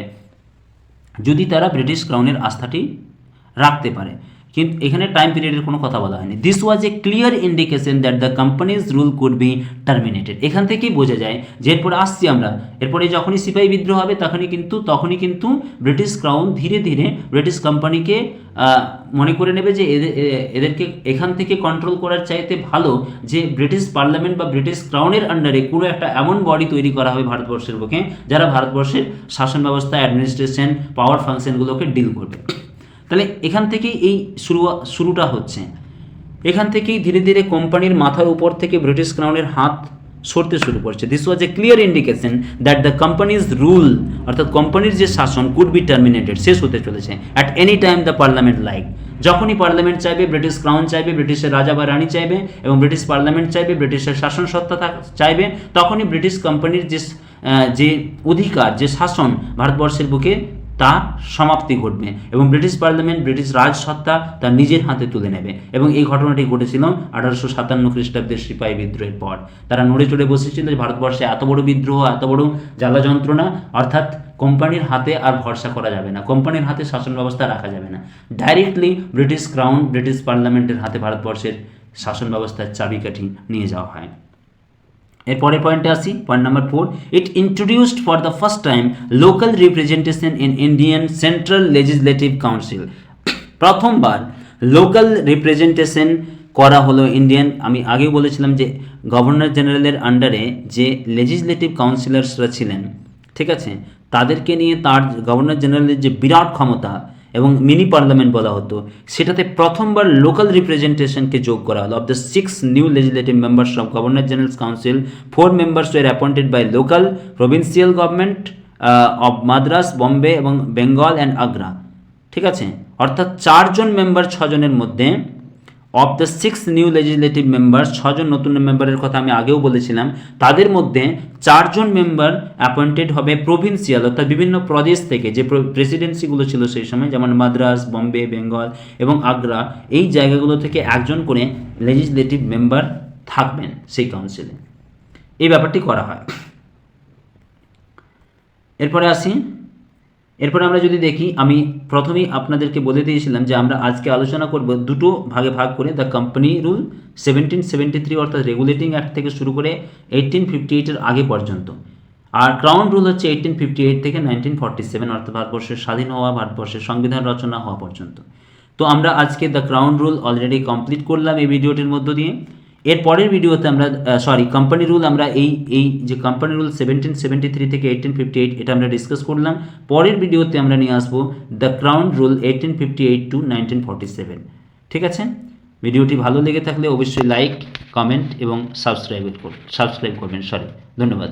যদি তারা ব্রিটিশ ক্রাউনের আস্থাটি রাখতে পারে। কিন্তু এখানে টাইম পিরিয়ডের কোনো কথা বলা হয়নি। This was A clear indication that the companies rule could be terminated. এখান থেকেই বোঝা যায় যে এরপরে আসছি আমরা, এরপরে যখনই সিপাহী বিদ্রোহ হবে তখনই কিন্তু ব্রিটিশ ক্রাউন ধীরে ধীরে ব্রিটিশ কোম্পানিকে মনে করে নেবে যে এদেরকে এখান থেকে কন্ট্রোল করার চাইতে ভালো যে ব্রিটিশ পার্লামেন্ট বা ব্রিটিশ ক্রাউনের আন্ডারে কোনো একটা এমন বডি তৈরি করা হবে ভারতবর্ষের বুকে, যারা ভারতবর্ষের শাসন ব্যবস্থা, অ্যাডমিনিস্ট্রেশন, পাওয়ার ফাংশনগুলোকে ডিল করবে। তাহলে এখান থেকেই এই শুরুটা হচ্ছে। এখান থেকেই ধীরে ধীরে কোম্পানির মাথার উপর থেকে ব্রিটিশ ক্রাউনের হাত সরতে শুরু করছে। This was A clear indication that the companies rule, অর্থাৎ কোম্পানির যে শাসন, কুড বি টার্মিনেটেড, শেষ হতে চলেছে at any time the parliament like. যখনই পার্লামেন্ট চাইবে, ব্রিটিশ ক্রাউন চাইবে, ব্রিটিশের রাজা বা রানী চাইবে, এবং ব্রিটিশ পার্লামেন্ট চাইবে, ব্রিটিশের শাসন সত্তা চাইবে, তখনই ব্রিটিশ কোম্পানির যে অধিকার, যে শাসন ভারতবর্ষের বুকে, তা সমাপ্তি ঘটবে এবং ব্রিটিশ পার্লামেন্ট ব্রিটিশ রাজসত্তা তার নিজের হাতে তুলে নেবে। এবং এই ঘটনাটি ঘটেছিল 1857 খ্রিস্টাব্দের সিপাহী বিদ্রোহের পর। তারা নড়ে চড়ে বসেছিল যে ভারতবর্ষে এত বড় বিদ্রোহ, এত বড় জ্বালা যন্ত্রণা, অর্থাৎ কোম্পানির হাতে আর ভরসা করা যাবে না, কোম্পানির হাতে শাসন ব্যবস্থা রাখা যাবে না। ডাইরেক্টলি ব্রিটিশ ক্রাউন, ব্রিটিশ পার্লামেন্টের হাতে ভারতবর্ষের শাসন ব্যবস্থার চাবিকাঠি নিয়ে যাওয়া হয়। এরপরের পয়েন্টে আসি, point number 4। It introduced for the first time local representation in Indian central legislative council. প্রথমবার লোকাল রিপ্রেজেন্টেশন করা হলো ইন্ডিয়ান। আমি আগেও বলেছিলাম যে গভর্নর জেনারেলের আন্ডারে যে লেজিসলেটিভ কাউন্সিলর্সরা ছিলেন, ঠিক আছে, তাদেরকে নিয়ে তার গভর্নর জেনারেলের যে বিরাট ক্ষমতা এবং মিনি পার্লামেন্ট বলা হতো, সেটাতে প্রথমবার লোকাল রিপ্রেজেন্টেশনকে যোগ করা হলো। Of the 6 new legislative members of governor general's council, 4 members were appointed by local provincial government of Madras, Bombay এবং বেঙ্গল অ্যান্ড আগ্রা। ঠিক আছে, অর্থাৎ 4 জন মেম্বার, 6 জনের মধ্যে of the 6 new legislative members, 6 জন নতুন মেম্বারের কথা আমি আগেও বলেছিলাম, তাদের মধ্যে 4 জন মেম্বার অ্যাপয়েন্টেড হবে প্রভিন্সিয়াল, অর্থাৎ বিভিন্ন প্রদেশ থেকে, যে প্রেসিডেন্সিগুলো ছিল সেই সময়, যেমন মাদ্রাস, বম্বে, বেঙ্গল এবং আগ্রা, এই জায়গাগুলো থেকে একজন করে লেজিসলেটিভ মেম্বার থাকবেন সেই কাউন্সিলে। এই ব্যাপারটি করা হয়। এরপরে আসি, এরপরে আমরা যদি দেখি, আমি প্রথমেই আপনাদেরকে বলে দিয়েছিলাম যে আমরা আজকে আলোচনা করব দুটো ভাগে ভাগ করে, দ্য কোম্পানি রুল 1773 অর্থাৎ রেগুলেটিং অ্যাক্ট থেকে শুরু করে 1858-এর আগে পর্যন্ত, আর ক্রাউন রুল হচ্ছে 1858 থেকে 1947 অর্থাৎ ভারতবর্ষের স্বাধীন হওয়া, ভারতবর্ষের সংবিধান রচনা হওয়া পর্যন্ত। তো আমরা আজকে the crown rule already complete করলাম এই ভিডিওটির মধ্য দিয়ে। এর পরের ভিডিওতে আমরা কোম্পানি রুল, আমরা এই যে কোম্পানি রুল 1773 থেকে 1858 এটা আমরা ডিসকাস করলাম। পরের ভিডিওতে আমরা নিয়ে আসবো দ্য ক্রাউন রুল 1858 টু 1947। ঠিক আছে, ভিডিওটি ভালো লেগে থাকলে অবশ্যই লাইক, কমেন্ট এবং সাবস্ক্রাইব করবেন। ধন্যবাদ।